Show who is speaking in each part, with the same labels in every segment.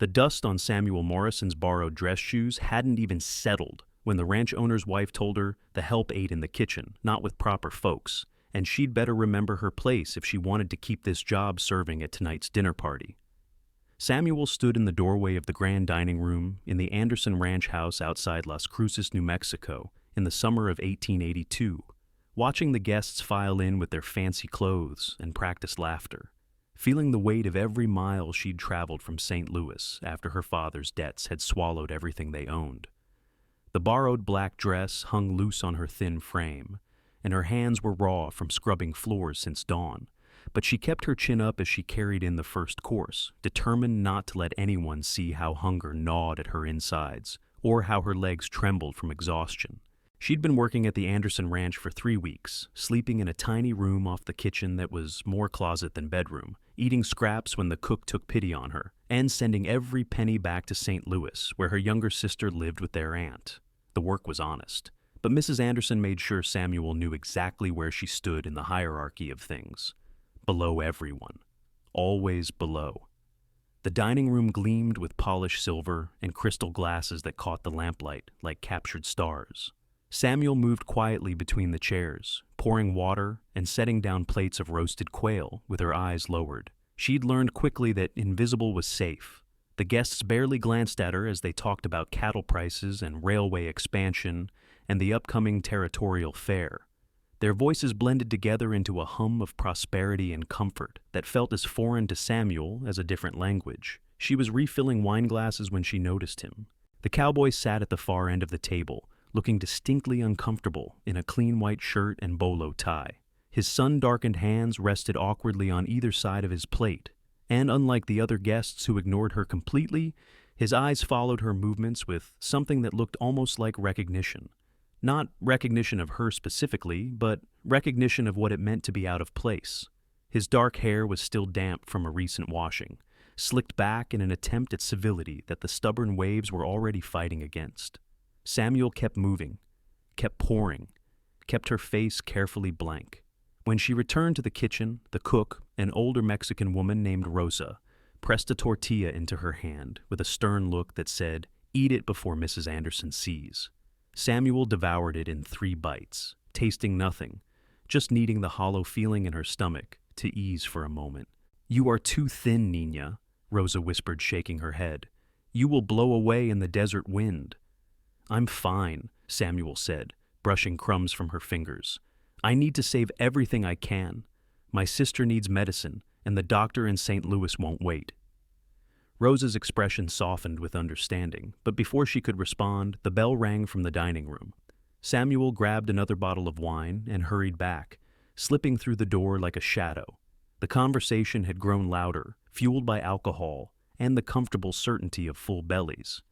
Speaker 1: The dust on Samuel Morrison's borrowed dress shoes hadn't even settled when the ranch owner's wife told her the help ate in the kitchen, not with proper folks, and she'd better remember her place if she wanted to keep this job serving at tonight's dinner party. Samuel stood in the doorway of the grand dining room in the Anderson Ranch house outside Las Cruces, New Mexico, in the summer of 1882, watching the guests file in with their fancy clothes and practiced laughter, feeling the weight of every mile she'd traveled from St. Louis after her father's debts had swallowed everything they owned. The borrowed black dress hung loose on her thin frame, and her hands were raw from scrubbing floors since dawn, but she kept her chin up as she carried in the first course, determined not to let anyone see how hunger gnawed at her insides or how her legs trembled from exhaustion. She'd been working at the Anderson Ranch for 3 weeks, sleeping in a tiny room off the kitchen that was more closet than bedroom, eating scraps when the cook took pity on her, and sending every penny back to St. Louis, where her younger sister lived with their aunt. The work was honest, but Mrs. Anderson made sure Samuel knew exactly where she stood in the hierarchy of things. Below everyone. Always below. The dining room gleamed with polished silver and crystal glasses that caught the lamplight like captured stars. Samuel moved quietly between the chairs, pouring water and setting down plates of roasted quail with her eyes lowered. She'd learned quickly that invisible was safe. The guests barely glanced at her as they talked about cattle prices and railway expansion and the upcoming territorial fair. Their voices blended together into a hum of prosperity and comfort that felt as foreign to Samuel as a different language. She was refilling wine glasses when she noticed him. The cowboy sat at the far end of the table, looking distinctly uncomfortable in a clean white shirt and bolo tie. His sun-darkened hands rested awkwardly on either side of his plate, and unlike the other guests who ignored her completely, his eyes followed her movements with something that looked almost like recognition. Not recognition of her specifically, but recognition of what it meant to be out of place. His dark hair was still damp from a recent washing, slicked back in an attempt at civility that the stubborn waves were already fighting against. Samuel kept moving, kept pouring, kept her face carefully blank. When she returned to the kitchen, the cook, an older Mexican woman named Rosa, pressed a tortilla into her hand with a stern look that said, "Eat it before Mrs. Anderson sees." Samuel devoured it in 3 bites, tasting nothing, just needing the hollow feeling in her stomach to ease for a moment. "You are too thin, Nina," Rosa whispered, shaking her head. "You will blow away in the desert wind." "I'm fine," Samuel said, brushing crumbs from her fingers. "I need to save everything I can. My sister needs medicine, and the doctor in St. Louis won't wait." Rosa's expression softened with understanding, but before she could respond, the bell rang from the dining room. Samuel grabbed another bottle of wine and hurried back, slipping through the door like a shadow. The conversation had grown louder, fueled by alcohol and the comfortable certainty of full bellies.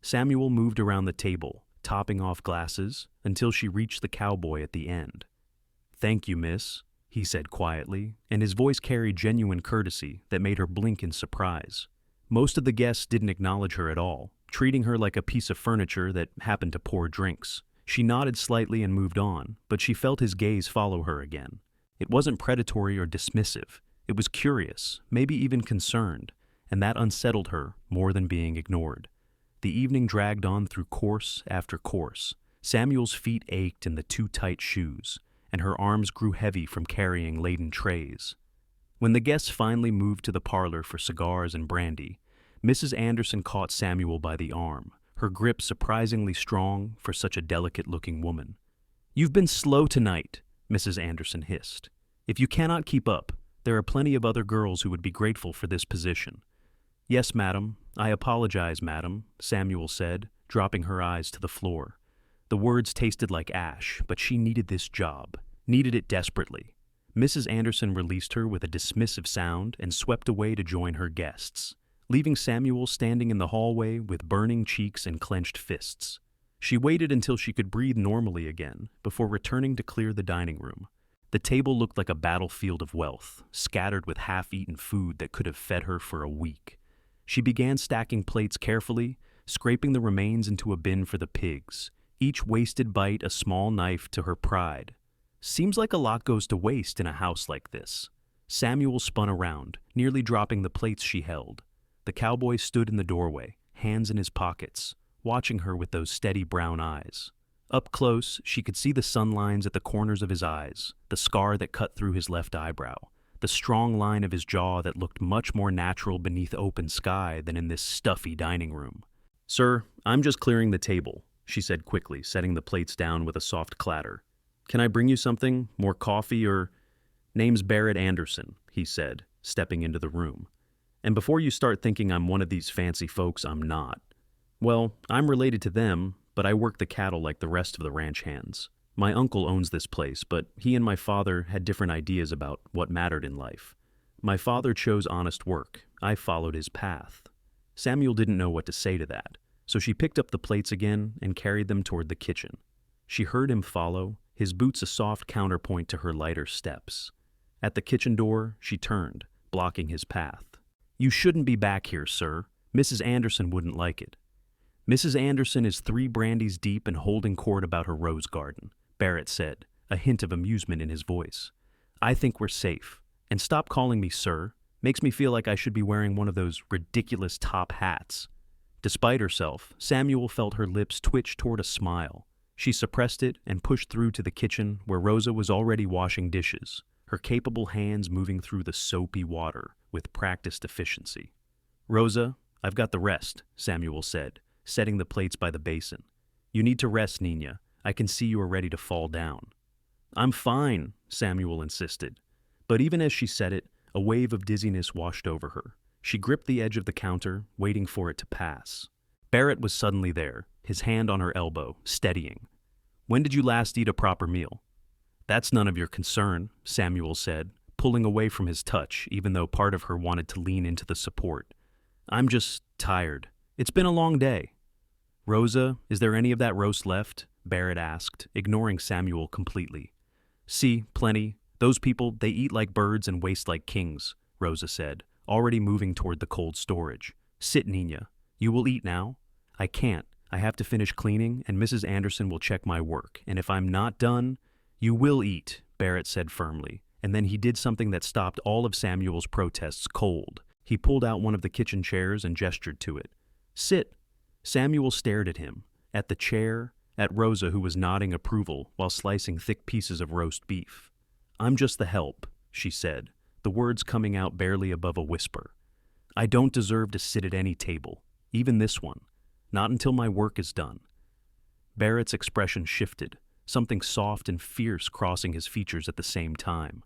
Speaker 1: Samuel moved around the table, topping off glasses, until she reached the cowboy at the end. "Thank you, miss," he said quietly, and his voice carried genuine courtesy that made her blink in surprise. Most of the guests didn't acknowledge her at all, treating her like a piece of furniture that happened to pour drinks. She nodded slightly and moved on, but she felt his gaze follow her again. It wasn't predatory or dismissive. It was curious, maybe even concerned, and that unsettled her more than being ignored. The evening dragged on through course after course. Samuel's feet ached in the too tight shoes, and her arms grew heavy from carrying laden trays. When the guests finally moved to the parlor for cigars and brandy, Mrs. Anderson caught Samuel by the arm, her grip surprisingly strong for such a delicate-looking woman. "You've been slow tonight," Mrs. Anderson hissed. "If you cannot keep up, there are plenty of other girls who would be grateful for this position." "Yes, madam. I apologize, madam," Samuel said, dropping her eyes to the floor. The words tasted like ash, but she needed this job, needed it desperately. Mrs. Anderson released her with a dismissive sound and swept away to join her guests, leaving Samuel standing in the hallway with burning cheeks and clenched fists. She waited until she could breathe normally again before returning to clear the dining room. The table looked like a battlefield of wealth, scattered with half-eaten food that could have fed her for a week. She began stacking plates carefully, scraping the remains into a bin for the pigs, each wasted bite a small knife to her pride. Seems like a lot goes to waste in a house like this. Samuel spun around, nearly dropping the plates she held. The cowboy stood in the doorway, hands in his pockets, watching her with those steady brown eyes. Up close, she could see the sun lines at the corners of his eyes, the scar that cut through his left eyebrow, the strong line of his jaw that looked much more natural beneath open sky than in this stuffy dining room. "Sir, I'm just clearing the table," she said quickly, setting the plates down with a soft clatter. "Can I bring you something? More coffee or—" "Name's Barrett Anderson," he said, stepping into the room. "And before you start thinking I'm one of these fancy folks, I'm not. Well, I'm related to them, but I work the cattle like the rest of the ranch hands. My uncle owns this place, but he and my father had different ideas about what mattered in life. My father chose honest work. I followed his path." Samuel didn't know what to say to that, so she picked up the plates again and carried them toward the kitchen. She heard him follow, his boots a soft counterpoint to her lighter steps. At the kitchen door, she turned, blocking his path. "You shouldn't be back here, sir. Mrs. Anderson wouldn't like it." "Mrs. Anderson is 3 brandies deep and holding court about her rose garden," Barrett said, a hint of amusement in his voice. "I think we're safe. And stop calling me sir. Makes me feel like I should be wearing one of those ridiculous top hats." Despite herself, Samuel felt her lips twitch toward a smile. She suppressed it and pushed through to the kitchen where Rosa was already washing dishes, her capable hands moving through the soapy water with practiced efficiency. "Rosa, I've got the rest," Samuel said, setting the plates by the basin. "You need to rest, Nina. I can see you are ready to fall down." "I'm fine," Samuel insisted. But even as she said it, a wave of dizziness washed over her. She gripped the edge of the counter, waiting for it to pass. Barrett was suddenly there, his hand on her elbow, steadying. "When did you last eat a proper meal?" "That's none of your concern," Samuel said, pulling away from his touch, even though part of her wanted to lean into the support. "I'm just tired. It's been a long day." "Rosa, is there any of that roast left?" Barrett asked, ignoring Samuel completely. "See, plenty. Those people, they eat like birds and waste like kings," Rosa said, already moving toward the cold storage. "Sit, Nina. You will eat now?" "I can't. I have to finish cleaning, and Mrs. Anderson will check my work, and if I'm not done—" "You will eat," Barrett said firmly, and then he did something that stopped all of Samuel's protests cold. He pulled out one of the kitchen chairs and gestured to it. "Sit." Samuel stared at him, at the chair, at Rosa, who was nodding approval while slicing thick pieces of roast beef. "I'm just the help," she said, the words coming out barely above a whisper. "I don't deserve to sit at any table, even this one. Not until my work is done." Barrett's expression shifted, something soft and fierce crossing his features at the same time.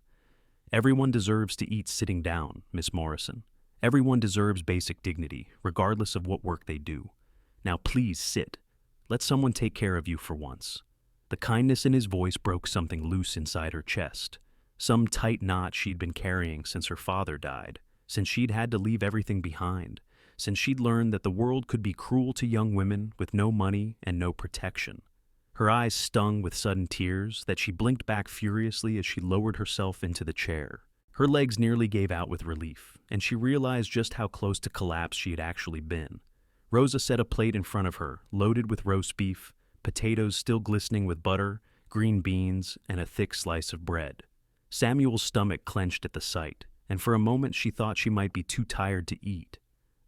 Speaker 1: "Everyone deserves to eat sitting down, Miss Morrison. Everyone deserves basic dignity, regardless of what work they do. Now please sit. Let someone take care of you for once." The kindness in his voice broke something loose inside her chest, some tight knot she'd been carrying since her father died, since she'd had to leave everything behind, since she'd learned that the world could be cruel to young women with no money and no protection. Her eyes stung with sudden tears that she blinked back furiously as she lowered herself into the chair. Her legs nearly gave out with relief, and she realized just how close to collapse she had actually been. Rosa set a plate in front of her, loaded with roast beef, potatoes still glistening with butter, green beans, and a thick slice of bread. Samuel's stomach clenched at the sight, and for a moment she thought she might be too tired to eat.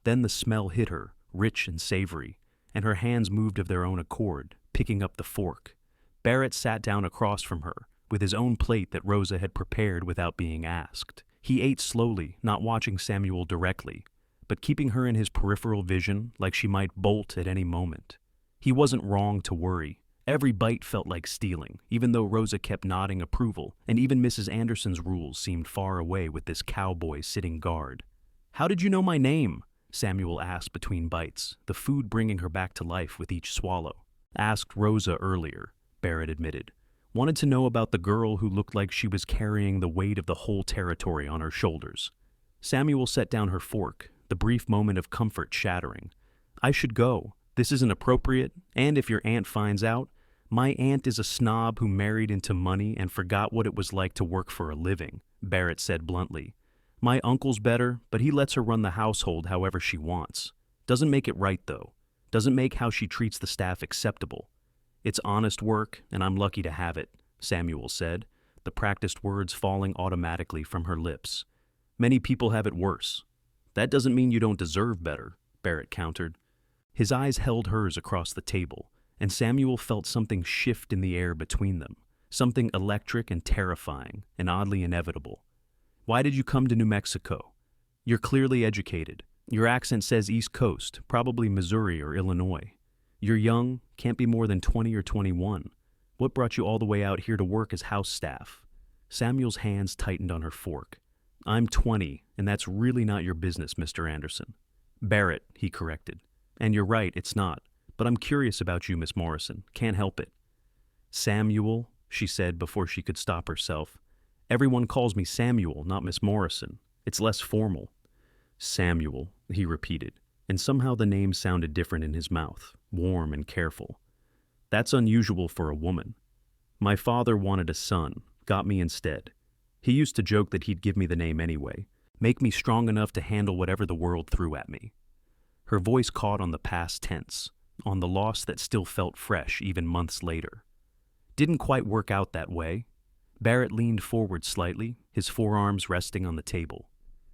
Speaker 1: Then the smell hit her, rich and savory, and her hands moved of their own accord, picking up the fork. Barrett sat down across from her, with his own plate that Rosa had prepared without being asked. He ate slowly, not watching Samuel directly, but keeping her in his peripheral vision like she might bolt at any moment. He wasn't wrong to worry. Every bite felt like stealing, even though Rosa kept nodding approval, and even Mrs. Anderson's rules seemed far away with this cowboy sitting guard. "How did you know my name?" Samuel asked between bites, the food bringing her back to life with each swallow. "Asked Rosa earlier," Barrett admitted. "Wanted to know about the girl who looked like she was carrying the weight of the whole territory on her shoulders." Samuel set down her fork, the brief moment of comfort shattering. "I should go. This isn't appropriate, and if your aunt finds out, my aunt is a snob who married into money and forgot what it was like to work for a living," Barrett said bluntly. "My uncle's better, but he lets her run the household however she wants. Doesn't make it right, though. Doesn't make how she treats the staff acceptable. It's honest work, and I'm lucky to have it," Samuel said, the practiced words falling automatically from her lips. "Many people have it worse. That doesn't mean you don't deserve better, Barrett countered. His eyes held hers across the table, and Samuel felt something shift in the air between them, something electric and terrifying, and oddly inevitable. Why did you come to New Mexico? You're clearly educated. Your accent says East Coast, probably Missouri or Illinois. You're young, can't be more than 20 or 21. What brought you all the way out here to work as house staff? Samuel's hands tightened on her fork. I'm 20, and that's really not your business, Mr. Anderson. Barrett, he corrected. And you're right, it's not. But I'm curious about you, Miss Morrison. Can't help it. Samuel, she said before she could stop herself. Everyone calls me Samuel, not Miss Morrison. It's less formal. Samuel, he repeated, and somehow the name sounded different in his mouth, warm and careful. That's unusual for a woman. My father wanted a son, got me instead. He used to joke that he'd give me the name anyway, make me strong enough to handle whatever the world threw at me. Her voice caught on the past tense, on the loss that still felt fresh even months later. Didn't quite work out that way. Barrett leaned forward slightly, his forearms resting on the table.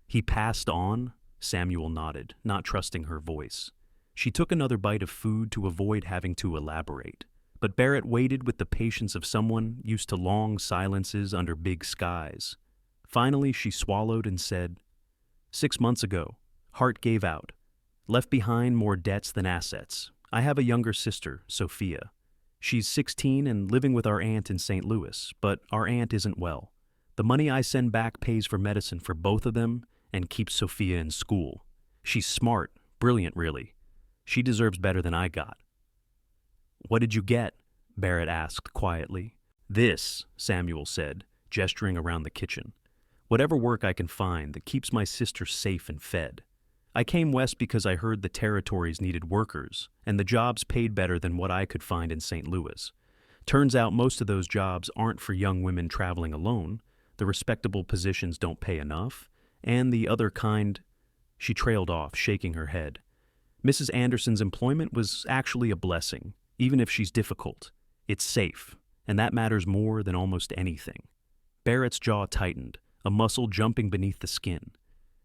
Speaker 1: He passed on? Samuel nodded, not trusting her voice. She took another bite of food to avoid having to elaborate, but Barrett waited with the patience of someone used to long silences under big skies. Finally, she swallowed and said, 6 months ago, heart gave out. Left behind more debts than assets. I have a younger sister, Sophia. She's 16 and living with our aunt in St. Louis, but our aunt isn't well. The money I send back pays for medicine for both of them and keeps Sophia in school. She's smart, brilliant really. She deserves better than I got. What did you get? Barrett asked quietly. This, Samuel said, gesturing around the kitchen. Whatever work I can find that keeps my sister safe and fed. I came west because I heard the territories needed workers, and the jobs paid better than what I could find in St. Louis. Turns out most of those jobs aren't for young women traveling alone. The respectable positions don't pay enough, and the other kind... She trailed off, shaking her head. Mrs. Anderson's employment was actually a blessing, even if she's difficult. It's safe, and that matters more than almost anything. Barrett's jaw tightened, a muscle jumping beneath the skin.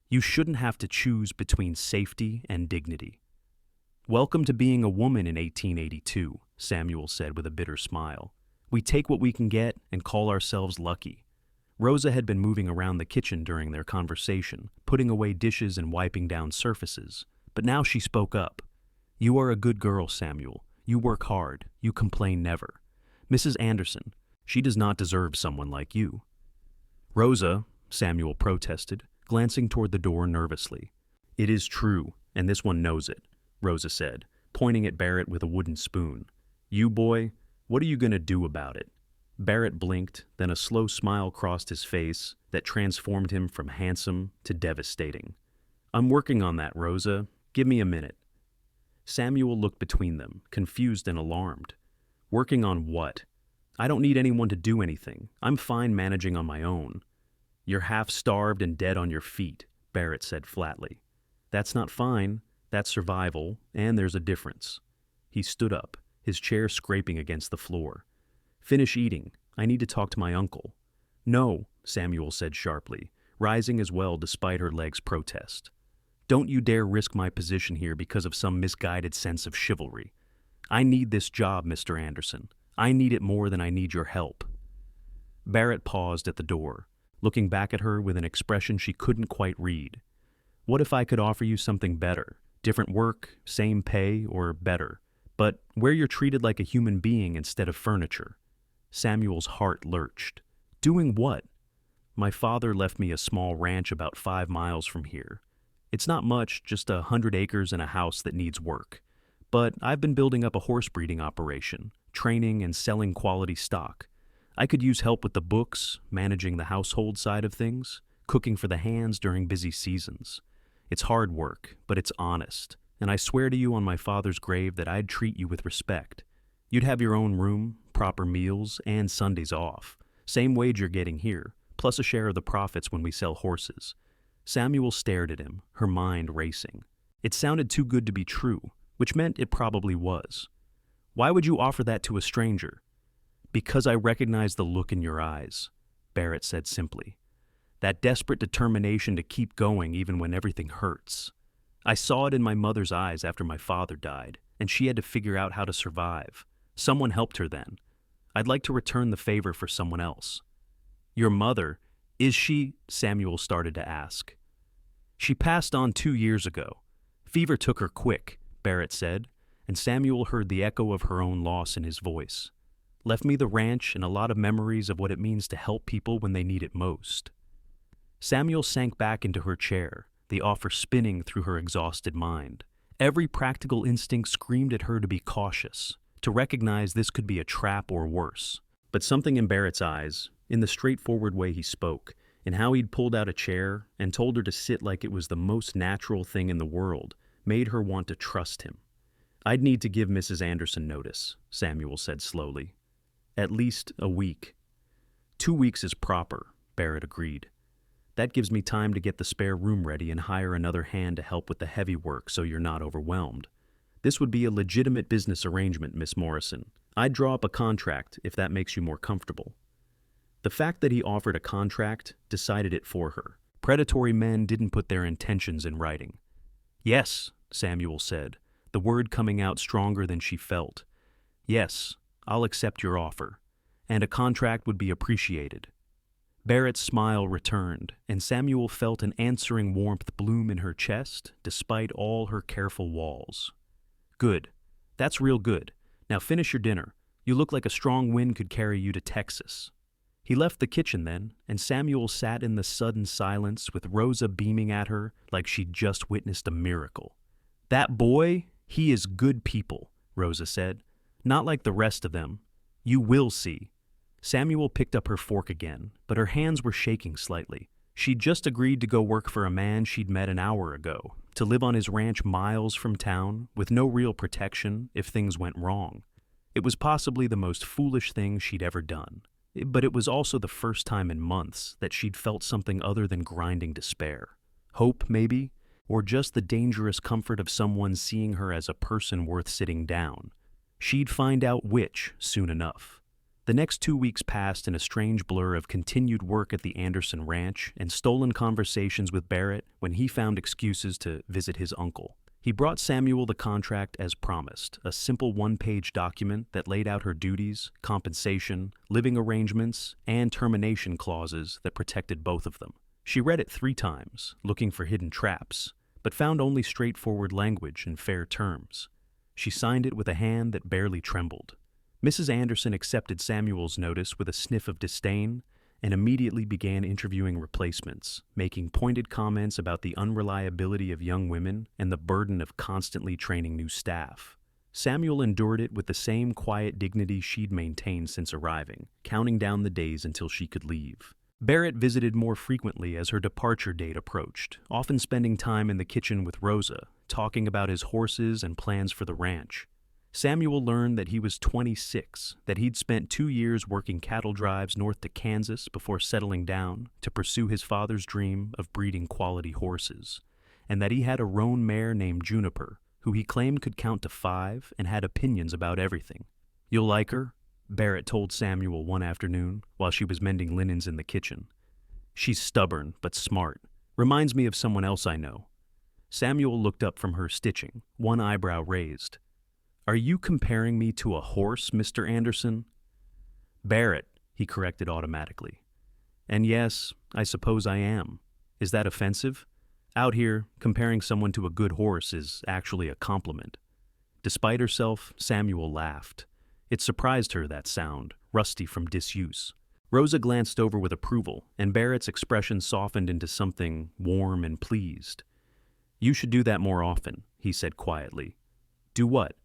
Speaker 1: You shouldn't have to choose between safety and dignity. Welcome to being a woman in 1882, Samuel said with a bitter smile. We take what we can get and call ourselves lucky. Rosa had been moving around the kitchen during their conversation, putting away dishes and wiping down surfaces. But now she spoke up. You are a good girl, Samuel. You work hard. You complain never. Mrs. Anderson, she does not deserve someone like you. Rosa, Samuel protested, glancing toward the door nervously. It is true, and this one knows it, Rosa said, pointing at Barrett with a wooden spoon. You, boy, what are you going to do about it? Barrett blinked, then a slow smile crossed his face that transformed him from handsome to devastating. I'm working on that, Rosa. Give me a minute. Samuel looked between them, confused and alarmed. Working on what? I don't need anyone to do anything. I'm fine managing on my own. You're half-starved and dead on your feet, Barrett said flatly. That's not fine. That's survival, and there's a difference. He stood up, his chair scraping against the floor. Finish eating. I need to talk to my uncle. No, Samuel said sharply, rising as well despite her leg's protest. Don't you dare risk my position here because of some misguided sense of chivalry. I need this job, Mr. Anderson. I need it more than I need your help. Barrett paused at the door, looking back at her with an expression she couldn't quite read. What if I could offer you something better? Different work, same pay, or better, but where you're treated like a human being instead of furniture. Samuel's heart lurched. Doing what? My father left me a small ranch about 5 miles from here. It's not much, just 100 acres and a house that needs work. But I've been building up a horse breeding operation, training and selling quality stock. I could use help with the books, managing the household side of things, cooking for the hands during busy seasons. It's hard work, but it's honest, and I swear to you on my father's grave that I'd treat you with respect. You'd have your own room, proper meals, and Sundays off. Same wage you're getting here, plus a share of the profits when we sell horses. Samuel stared at him, her mind racing. It sounded too good to be true, which meant it probably was. Why would you offer that to a stranger? Because I recognize the look in your eyes, Barrett said simply. that desperate determination to keep going even when everything hurts. I saw it in my mother's eyes after my father died, and she had to figure out how to survive. Someone helped her then. I'd like to return the favor for someone else." "Your mother, is she?" Samuel started to ask. "She passed on 2 years ago. Fever took her quick," Barrett said, and Samuel heard the echo of her own loss in his voice. "Left me the ranch and a lot of memories of what it means to help people when they need it most." Samuel sank back into her chair, the offer spinning through her exhausted mind. Every practical instinct screamed at her to be cautious, to recognize this could be a trap or worse. But something in Barrett's eyes, in the straightforward way he spoke, in how he'd pulled out a chair and told her to sit like it was the most natural thing in the world, made her want to trust him. "I'd need to give Mrs. Anderson notice," Samuel said slowly. "At least a week." 2 weeks is proper," Barrett agreed. "That gives me time to get the spare room ready and hire another hand to help with the heavy work so you're not overwhelmed. This would be a legitimate business arrangement, Miss Morrison. I'd draw up a contract if that makes you more comfortable." The fact that he offered a contract decided it for her. Predatory men didn't put their intentions in writing. "Yes," Samuel said, the word coming out stronger than she felt. "Yes, I'll accept your offer, and a contract would be appreciated." Barrett's smile returned, and Samuel felt an answering warmth bloom in her chest despite all her careful walls. "Good. That's real good. Now finish your dinner. You look like a strong wind could carry you to Texas." He left the kitchen then, and Samuel sat in the sudden silence with Rosa beaming at her like she'd just witnessed a miracle. "That boy, he is good people," Rosa said. "Not like the rest of them. You will see." Samuel picked up her fork again, but her hands were shaking slightly. She'd just agreed to go work for a man she'd met an hour ago, to live on his ranch miles from town, with no real protection if things went wrong. It was possibly the most foolish thing she'd ever done. But it was also the first time in months that she'd felt something other than grinding despair. Hope, maybe, or just the dangerous comfort of someone seeing her as a person worth sitting down. She'd find out which soon enough. The next 2 weeks passed in a strange blur of continued work at the Anderson ranch and stolen conversations with Barrett when he found excuses to visit his uncle. He brought Samuel the contract as promised, a simple 1-page document that laid out her duties, compensation, living arrangements, and termination clauses that protected both of them. She read it 3 times, looking for hidden traps, but found only straightforward language and fair terms. She signed it with a hand that barely trembled. Mrs. Anderson accepted Samuel's notice with a sniff of disdain and immediately began interviewing replacements, making pointed comments about the unreliability of young women and the burden of constantly training new staff. Samuel endured it with the same quiet dignity she'd maintained since arriving, counting down the days until she could leave. Barrett visited more frequently as her departure date approached, often spending time in the kitchen with Rosa, talking about his horses and plans for the ranch. Samuel learned that he was 26, that he'd spent 2 years working cattle drives north to Kansas before settling down to pursue his father's dream of breeding quality horses, and that he had a roan mare named Juniper, who he claimed could count to 5 and had opinions about everything. "You'll like her," Barrett told Samuel one afternoon while she was mending linens in the kitchen. "She's stubborn but smart. Reminds me of someone else I know." Samuel looked up from her stitching, one eyebrow raised. "Are you comparing me to a horse, Mr. Anderson?" "Barrett," he corrected automatically. "And yes, I suppose I am. Is that offensive? Out here, comparing someone to a good horse is actually a compliment." Despite herself, Samuel laughed. It surprised her, that sound, rusty from disuse. Rosa glanced over with approval, and Barrett's expression softened into something warm and pleased. "You should do that more often," he said quietly. "Do what?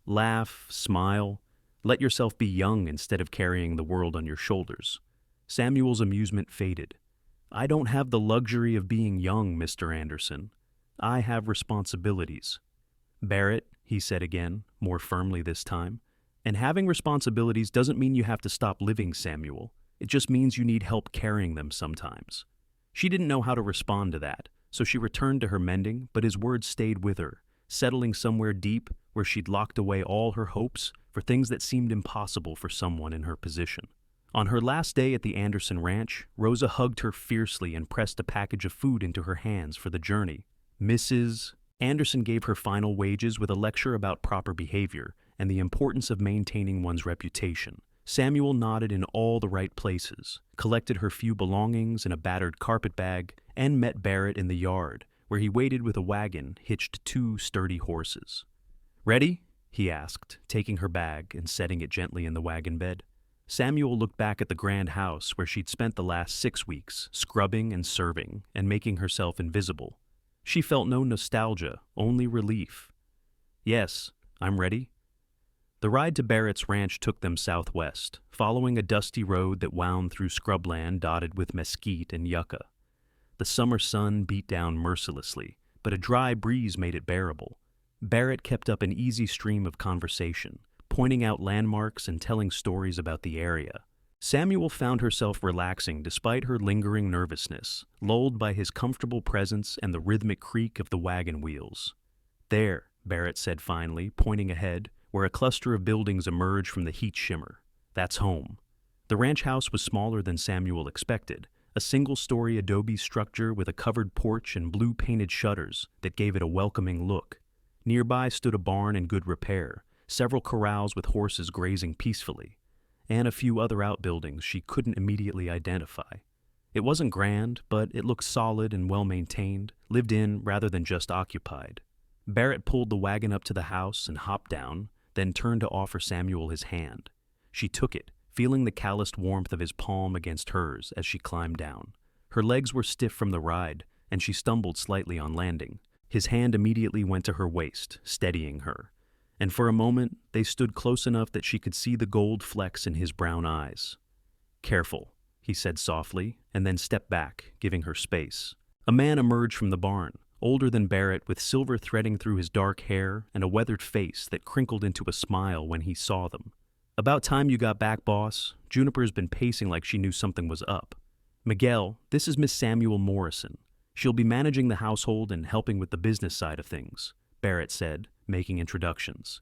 Speaker 1: Laugh, smile, let yourself be young instead of carrying the world on your shoulders." Samuel's amusement faded. "I don't have the luxury of being young, Mr. Anderson. I have responsibilities." "Barrett," he said again, more firmly this time, "and having responsibilities doesn't mean you have to stop living, Samuel. It just means you need help carrying them sometimes." She didn't know how to respond to that, so she returned to her mending, but his words stayed with her, settling somewhere deep where she'd locked away all her hopes for things that seemed impossible for someone in her position. On her last day at the Anderson ranch, Rosa hugged her fiercely and pressed a package of food into her hands for the journey. Mrs. Anderson gave her final wages with a lecture about proper behavior and the importance of maintaining one's reputation. Samuel nodded in all the right places, collected her few belongings in a battered carpet bag, and met Barrett in the yard, where he waited with a wagon hitched to 2 sturdy horses. "Ready?" he asked, taking her bag and setting it gently in the wagon bed. Samuel looked back at the grand house where she'd spent the last 6 weeks, scrubbing and serving and making herself invisible. She felt no nostalgia, only relief. "Yes, I'm ready." The ride to Barrett's ranch took them southwest, following a dusty road that wound through scrubland dotted with mesquite and yucca. The summer sun beat down mercilessly, but a dry breeze made it bearable. Barrett kept up an easy stream of conversation, pointing out landmarks and telling stories about the area. Samuel found herself relaxing despite her lingering nervousness, lulled by his comfortable presence and the rhythmic creak of the wagon wheels. "There," Barrett said finally, pointing ahead, where a cluster of buildings emerged from the heat shimmer. "That's home." The ranch house was smaller than Samuel expected, a single-story adobe structure with a covered porch and blue-painted shutters that gave it a welcoming look. Nearby stood a barn in good repair, several corrals with horses grazing peacefully, and a few other outbuildings she couldn't immediately identify. It wasn't grand, but it looked solid and well-maintained, lived in rather than just occupied. Barrett pulled the wagon up to the house and hopped down, then turned to offer Samuel his hand. She took it, feeling the calloused warmth of his palm against hers as she climbed down. Her legs were stiff from the ride, and she stumbled slightly on landing. His hand immediately went to her waist, steadying her. And for a moment, they stood close enough that she could see the gold flecks in his brown eyes. "Careful," he said softly, and then stepped back, giving her space. A man emerged from the barn, older than Barrett, with silver threading through his dark hair and a weathered face that crinkled into a smile when he saw them. "About time you got back, boss." Juniper's been pacing like she knew something was up. "Miguel, this is Miss Samuel Morrison. She'll be managing the household and helping with the business side of things," Barrett said, making introductions.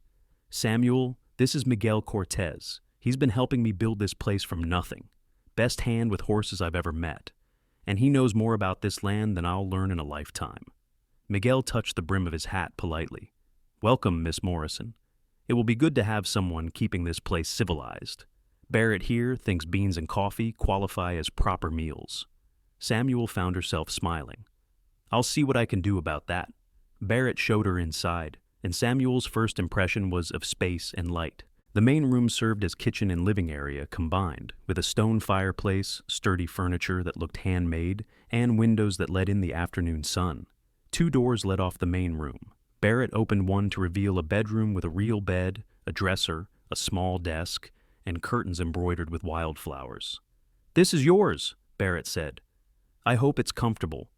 Speaker 1: "Samuel, this is Miguel Cortez. He's been helping me build this place from nothing. Best hand with horses I've ever met. And he knows more about this land than I'll learn in a lifetime." Miguel touched the brim of his hat politely. "Welcome, Miss Morrison. It will be good to have someone keeping this place civilized. Barrett here thinks beans and coffee qualify as proper meals." Samuel found herself smiling. "I'll see what I can do about that." Barrett showed her inside, and Samuel's first impression was of space and light. The main room served as kitchen and living area combined, with a stone fireplace, sturdy furniture that looked handmade, and windows that let in the afternoon sun. 2 doors led off the main room. Barrett opened one to reveal a bedroom with a real bed, a dresser, a small desk, and curtains embroidered with wildflowers. "This is yours," Barrett said. "I hope it's comfortable.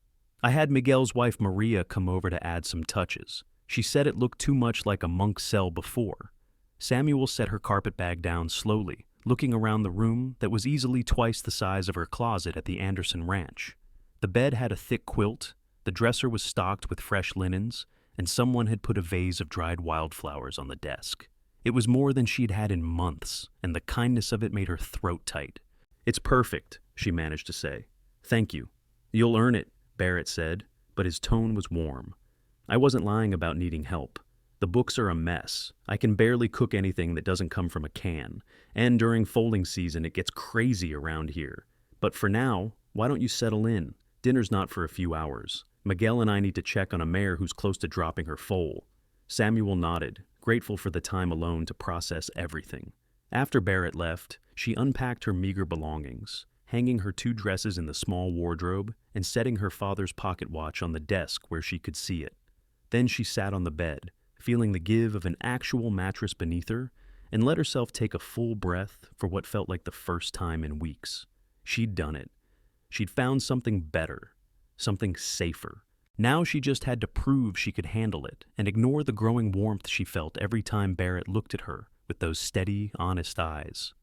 Speaker 1: I had Miguel's wife Maria come over to add some touches. She said it looked too much like a monk's cell before." Samuel set her carpetbag down slowly, looking around the room that was easily twice the size of her closet at the Anderson ranch. The bed had a thick quilt, the dresser was stocked with fresh linens, and someone had put a vase of dried wildflowers on the desk. It was more than she'd had in months, and the kindness of it made her throat tight. "It's perfect," she managed to say. "Thank you." "You'll earn it," Barrett said, but his tone was warm. "I wasn't lying about needing help. The books are a mess. I can barely cook anything that doesn't come from a can, and during foaling season it gets crazy around here. But for now, why don't you settle in? Dinner's not for a few hours. Miguel and I need to check on a mare who's close to dropping her foal." Samuel nodded, grateful for the time alone to process everything. After Barrett left, she unpacked her meager belongings, hanging her 2 dresses in the small wardrobe and setting her father's pocket watch on the desk where she could see it. Then she sat on the bed, feeling the give of an actual mattress beneath her, and let herself take a full breath for what felt like the first time in weeks. She'd done it. She'd found something better, something safer. Now she just had to prove she could handle it and ignore the growing warmth she felt every time Barrett looked at her with those steady, honest eyes.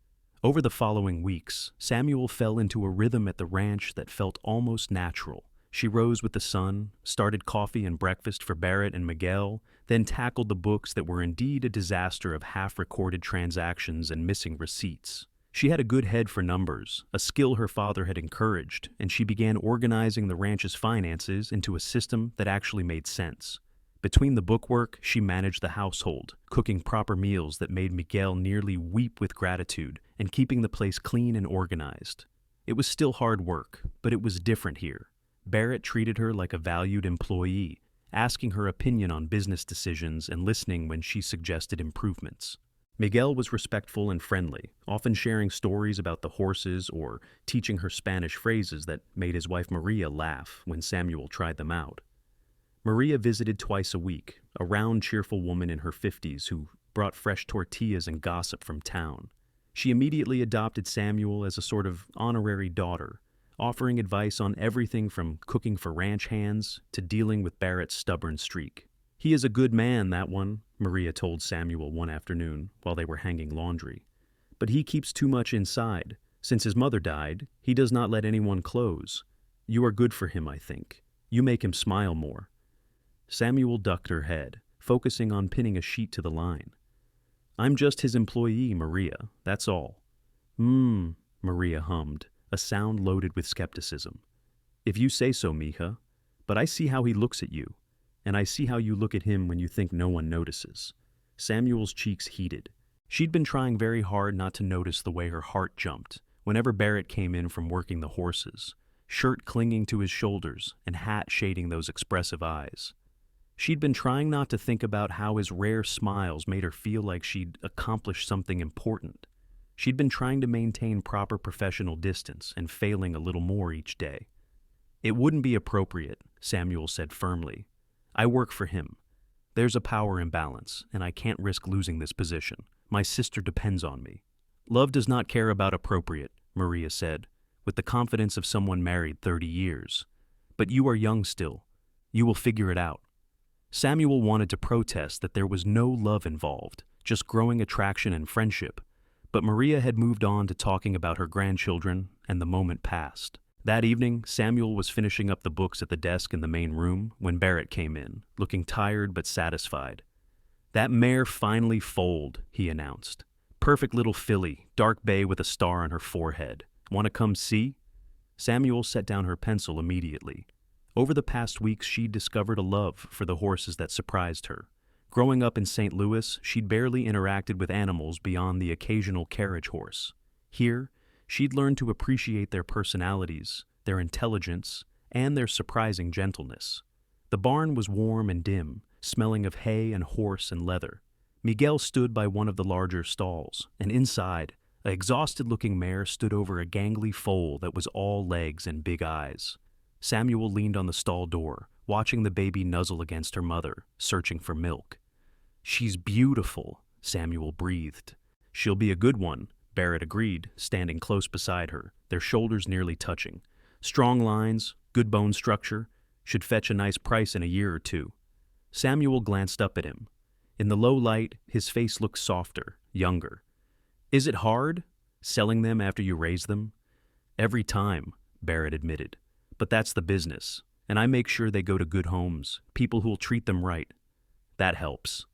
Speaker 1: Over the following weeks, Samuel fell into a rhythm at the ranch that felt almost natural. She rose with the sun, started coffee and breakfast for Barrett and Miguel, then tackled the books that were indeed a disaster of half-recorded transactions and missing receipts. She had a good head for numbers, a skill her father had encouraged, and she began organizing the ranch's finances into a system that actually made sense. Between the bookwork, she managed the household, cooking proper meals that made Miguel nearly weep with gratitude and keeping the place clean and organized. It was still hard work, but it was different here. Barrett treated her like a valued employee, asking her opinion on business decisions and listening when she suggested improvements. Miguel was respectful and friendly, often sharing stories about the horses or teaching her Spanish phrases that made his wife Maria laugh when Samuel tried them out. Maria visited twice a week, a round, cheerful woman in her 50s who brought fresh tortillas and gossip from town. She immediately adopted Samuel as a sort of honorary daughter, offering advice on everything from cooking for ranch hands to dealing with Barrett's stubborn streak. "He is a good man, that one," Maria told Samuel one afternoon while they were hanging laundry. "But he keeps too much inside. Since his mother died, he does not let anyone close. You are good for him, I think. You make him smile more." Samuel ducked her head, focusing on pinning a sheet to the line. "I'm just his employee, Maria, that's all." Maria hummed, a sound loaded with skepticism. "If you say so, mija. But I see how he looks at you, and I see how you look at him when you think no one notices." Samuel's cheeks heated. She'd been trying very hard not to notice the way her heart jumped whenever Barrett came in from working the horses, shirt clinging to his shoulders and hat shading those expressive eyes. She'd been trying not to think about how his rare smiles made her feel like she'd accomplished something important. She'd been trying to maintain proper professional distance and failing a little more each day. "It wouldn't be appropriate," Samuel said firmly. "I work for him. There's a power imbalance, and I can't risk losing this position. My sister depends on me." "Love does not care about appropriate," Maria said, with the confidence of someone married 30 years. "But you are young still. You will figure it out." Samuel wanted to protest that there was no love involved, just growing attraction and friendship, but Maria had moved on to talking about her grandchildren, and the moment passed. That evening, Samuel was finishing up the books at the desk in the main room when Barrett came in, looking tired but satisfied. "That mare finally foaled," he announced. "Perfect little filly, dark bay with a star on her forehead. Want to come see?" Samuel set down her pencil immediately. Over the past weeks, she'd discovered a love for the horses that surprised her. Growing up in St. Louis, she'd barely interacted with animals beyond the occasional carriage horse. Here, she'd learned to appreciate their personalities, their intelligence, and their surprising gentleness. The barn was warm and dim, smelling of hay and horse and leather. Miguel stood by one of the larger stalls, and inside, an exhausted-looking mare stood over a gangly foal that was all legs and big eyes. Samuel leaned on the stall door, watching the baby nuzzle against her mother, searching for milk. "She's beautiful," Samuel breathed. "She'll be a good one," Barrett agreed, standing close beside her, their shoulders nearly touching. "Strong lines, good bone structure, should fetch a nice price in a year or two." Samuel glanced up at him. In the low light, his face looked softer, younger. "Is it hard, selling them after you raise them?" "Every time," Barrett admitted. "But that's the business, and I make sure they go to good homes, people who'll treat them right. That helps."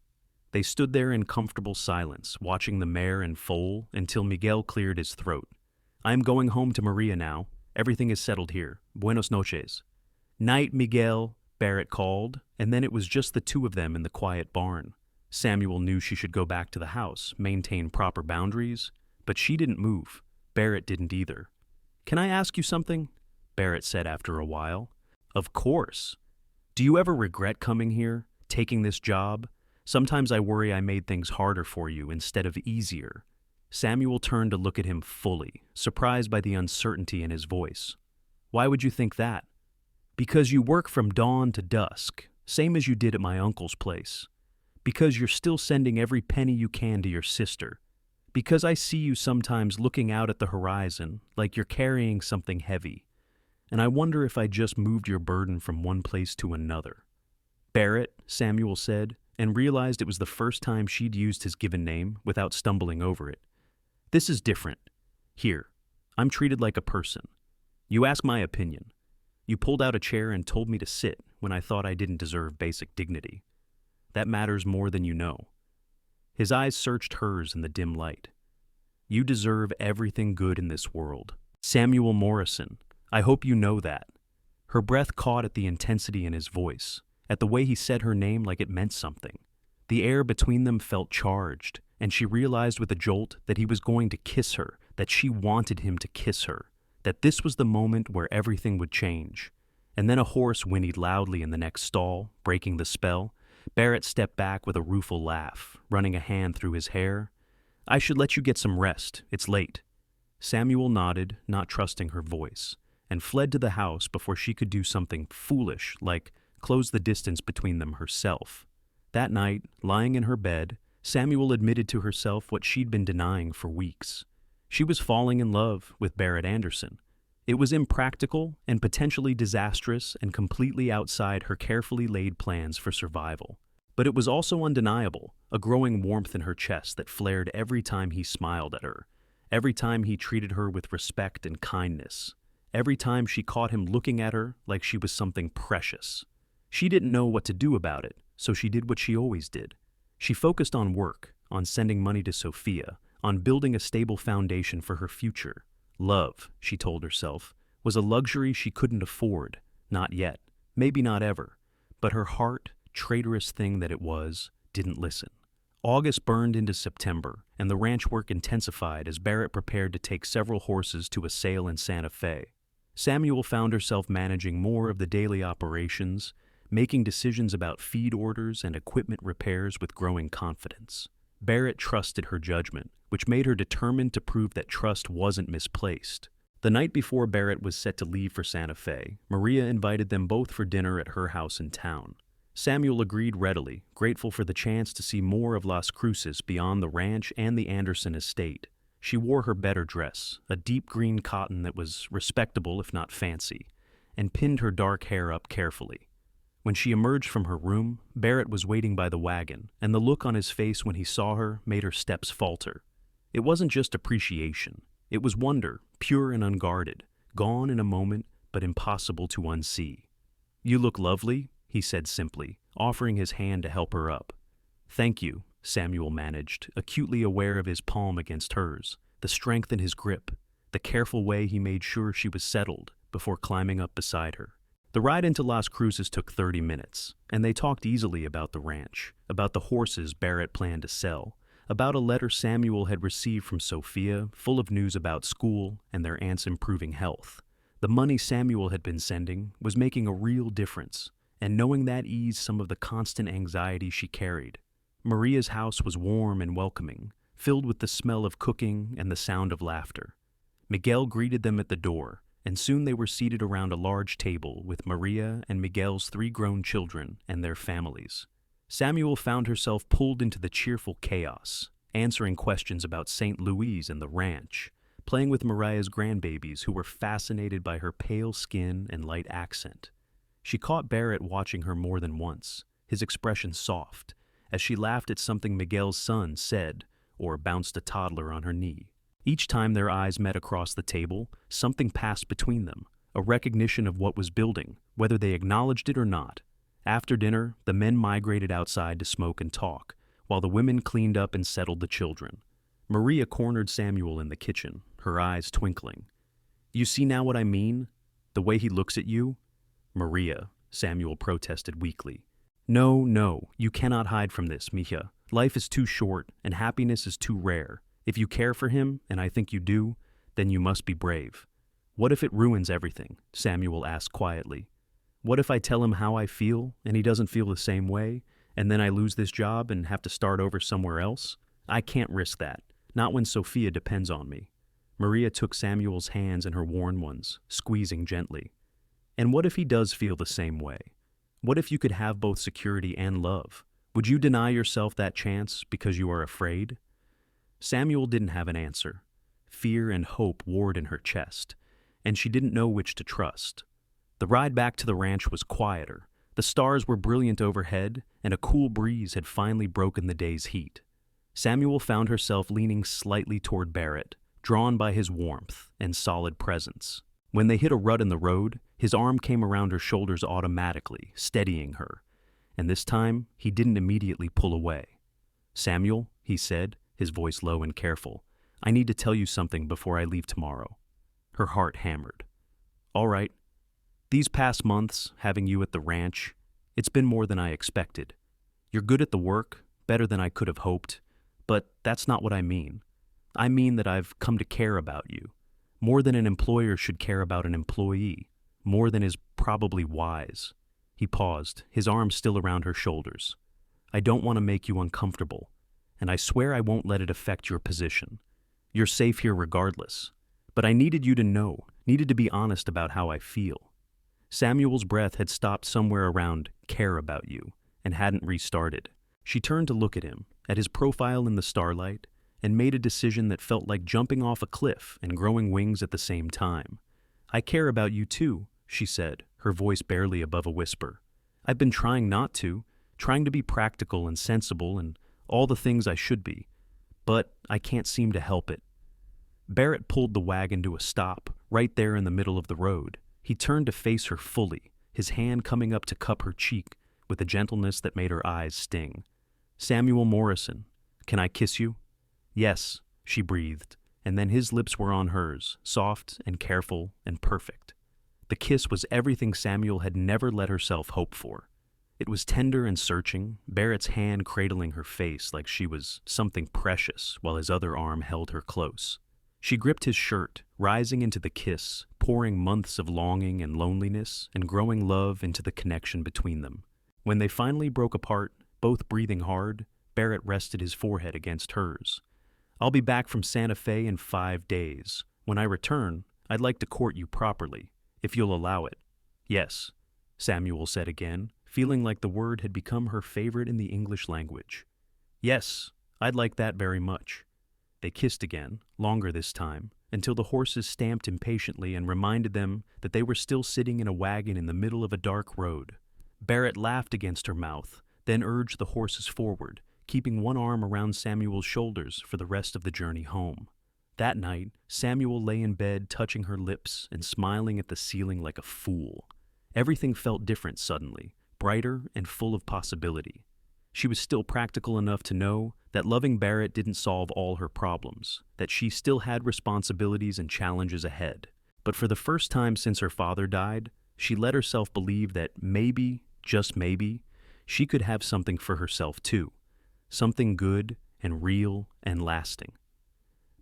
Speaker 1: They stood there in comfortable silence, watching the mare and foal until Miguel cleared his throat. "I am going home to Maria now. Everything is settled here. Buenos noches." "Night, Miguel," Barrett called, and then it was just the two of them in the quiet barn. Samuel knew she should go back to the house, maintain proper boundaries, but she didn't move. Barrett didn't either. "Can I ask you something?" Barrett said after a while. "Of course. Do you ever regret coming here, taking this job? Sometimes I worry I made things harder for you instead of easier." Samuel turned to look at him fully, surprised by the uncertainty in his voice. "Why would you think that?" "Because you work from dawn to dusk, same as you did at my uncle's place. Because you're still sending every penny you can to your sister. Because I see you sometimes looking out at the horizon like you're carrying something heavy. And I wonder if I just moved your burden from one place to another." "Barrett," Samuel said, and realized it was the first time she'd used his given name without stumbling over it. "This is different. Here, I'm treated like a person. You ask my opinion. You pulled out a chair and told me to sit when I thought I didn't deserve basic dignity. That matters more than you know." His eyes searched hers in the dim light. You deserve everything good in this world. Samuel Morrison, I hope you know that." Her breath caught at the intensity in his voice, at the way he said her name like it meant something. The air between them felt charged, and she realized with a jolt that he was going to kiss her, that she wanted him to kiss her, that this was the moment where everything would change. And then a horse whinnied loudly in the next stall, breaking the spell. Barrett stepped back with a rueful laugh, running a hand through his hair. "I should let you get some rest. It's late." Samuel nodded, not trusting her voice, and fled to the house before she could do something foolish, like close the distance between them herself. That night, lying in her bed, Samuel admitted to herself what she'd been denying for weeks. She was falling in love with Barrett Anderson. It was impractical and potentially disastrous and completely outside her carefully laid plans for survival. But it was also undeniable, a growing warmth in her chest that flared every time he smiled at her, every time he treated her with respect and kindness, every time she caught him looking at her like she was something precious. She didn't know what to do about it, so she did what she always did. She focused on work, on sending money to Sophia, on building a stable foundation for her future. Love, she told herself, was a luxury she couldn't afford. Not yet, maybe not ever. But her heart, traitorous thing that it was, didn't listen. August burned into September, and the ranch work intensified as Barrett prepared to take several horses to a sale in Santa Fe. Samuel found herself managing more of the daily operations, making decisions about feed orders and equipment repairs with growing confidence. Barrett trusted her judgment, which made her determined to prove that trust wasn't misplaced. The night before Barrett was set to leave for Santa Fe, Maria invited them both for dinner at her house in town. Samuel agreed readily, grateful for the chance to see more of Las Cruces beyond the ranch and the Anderson estate. She wore her better dress, a deep green cotton that was respectable if not fancy, and pinned her dark hair up carefully. When she emerged from her room, Barrett was waiting by the wagon, and the look on his face when he saw her made her steps falter. It wasn't just appreciation. It was wonder, pure and unguarded, gone in a moment, but impossible to unsee. "You look lovely," he said simply, offering his hand to help her up. "Thank you," Samuel managed, acutely aware of his palm against hers, the strength in his grip, the careful way he made sure she was settled before climbing up beside her. The ride into Las Cruces took 30 minutes, and they talked easily about the ranch, about the horses Barrett planned to sell, about a letter Samuel had received from Sophia, full of news about school and their aunt's improving health. The money Samuel had been sending was making a real difference, and knowing that eased some of the constant anxiety she carried. Maria's house was warm and welcoming, filled with the smell of cooking and the sound of laughter. Miguel greeted them at the door, and soon they were seated around a large table with Maria and Miguel's 3 grown children and their families. Samuel found herself pulled into the cheerful chaos, answering questions about St. Louis and the ranch, playing with Maria's grandbabies who were fascinated by her pale skin and light accent. She caught Barrett watching her more than once, his expression soft, as she laughed at something Miguel's son said or bounced a toddler on her knee. Each time their eyes met across the table, something passed between them, a recognition of what was building, whether they acknowledged it or not. After dinner, the men migrated outside to smoke and talk, while the women cleaned up and settled the children. Maria cornered Samuel in the kitchen, her eyes twinkling. "You see now what I mean? The way he looks at you?" "Maria," Samuel protested weakly. No, you cannot hide from this, mija. Life is too short, and happiness is too rare. If you care for him, and I think you do, then you must be brave." "What if it ruins everything?" Samuel asked quietly. "What if I tell him how I feel, and he doesn't feel the same way, and then I lose this job and have to start over somewhere else? I can't risk that, not when Sophia depends on me." Maria took Samuel's hands in her worn ones, squeezing gently. "And what if he does feel the same way? What if you could have both security and love? Would you deny yourself that chance because you are afraid?" Samuel didn't have an answer. Fear and hope warred in her chest, and she didn't know which to trust. The ride back to the ranch was quieter. The stars were brilliant overhead, and a cool breeze had finally broken the day's heat. Samuel found herself leaning slightly toward Barrett, drawn by his warmth and solid presence. When they hit a rut in the road, his arm came around her shoulders automatically, steadying her. And this time, he didn't immediately pull away. "Samuel," he said, his voice low and careful, I need to tell you something before I leave tomorrow. Her heart hammered. All right. These past months, having you at the ranch, it's been more than I expected. You're good at the work, better than I could have hoped, but that's not what I mean. I mean that I've come to care about you, more than an employer should care about an employee, more than is probably wise. He paused, his arms still around her shoulders. I don't want to make you uncomfortable, and I swear I won't let it affect your position. You're safe here regardless, but I needed you to know, needed to be honest about how I feel. Samuel's breath had stopped somewhere around care about you and hadn't restarted. She turned to look at him, at his profile in the starlight, and made a decision that felt like jumping off a cliff and growing wings at the same time. I care about you too, she said, her voice barely above a whisper. I've been trying not to, trying to be practical and sensible and all the things I should be, but I can't seem to help it. Barrett pulled the wagon to a stop, right there in the middle of the road. He turned to face her fully, his hand coming up to cup her cheek with a gentleness that made her eyes sting. Samuel Morrison, can I kiss you? Yes, she breathed, and then his lips were on hers, soft and careful and perfect. The kiss was everything Samuel had never let herself hope for. It was tender and searching, Barrett's hand cradling her face like she was something precious while his other arm held her close. She gripped his shirt, rising into the kiss, pouring months of longing and loneliness and growing love into the connection between them. When they finally broke apart, both breathing hard, Barrett rested his forehead against hers. I'll be back from Santa Fe in 5 days. When I return, I'd like to court you properly, if you'll allow it. Yes, Samuel said again, feeling like the word had become her favorite in the English language. Yes, I'd like that very much. They kissed again, longer this time, until the horses stamped impatiently and reminded them that they were still sitting in a wagon in the middle of a dark road. Barrett laughed against her mouth, then urged the horses forward, keeping one arm around Samuel's shoulders for the rest of the journey home. That night, Samuel lay in bed touching her lips and smiling at the ceiling like a fool. Everything felt different suddenly, brighter and full of possibility. She was still practical enough to know that loving Barrett didn't solve all her problems, that she still had responsibilities and challenges ahead. But for the first time since her father died, she let herself believe that maybe, just maybe, she could have something for herself too. Something good and real and lasting.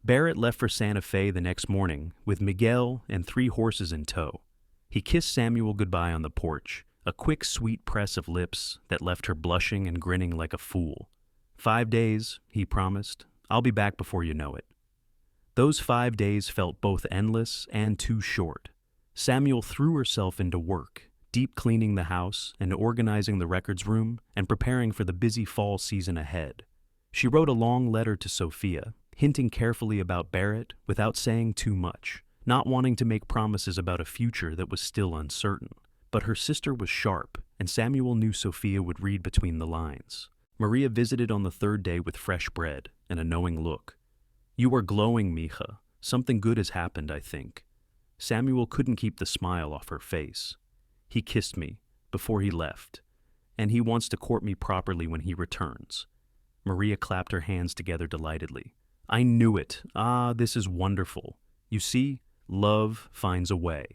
Speaker 1: Barrett left for Santa Fe the next morning with Miguel and 3 horses in tow. He kissed Samuel goodbye on the porch, a quick, sweet press of lips that left her blushing and grinning like a fool. 5 days, he promised. I'll be back before you know it. Those 5 days felt both endless and too short. Samuel threw herself into work, deep cleaning the house and organizing the records room and preparing for the busy fall season ahead. She wrote a long letter to Sophia, hinting carefully about Barrett without saying too much, not wanting to make promises about a future that was still uncertain. But her sister was sharp, and Samuel knew Sophia would read between the lines. Maria visited on the 3rd day with fresh bread and a knowing look. You are glowing, mija. Something good has happened, I think. Samuel couldn't keep the smile off her face. He kissed me before he left, and he wants to court me properly when he returns. Maria clapped her hands together delightedly. I knew it. Ah, this is wonderful. You see, love finds a way.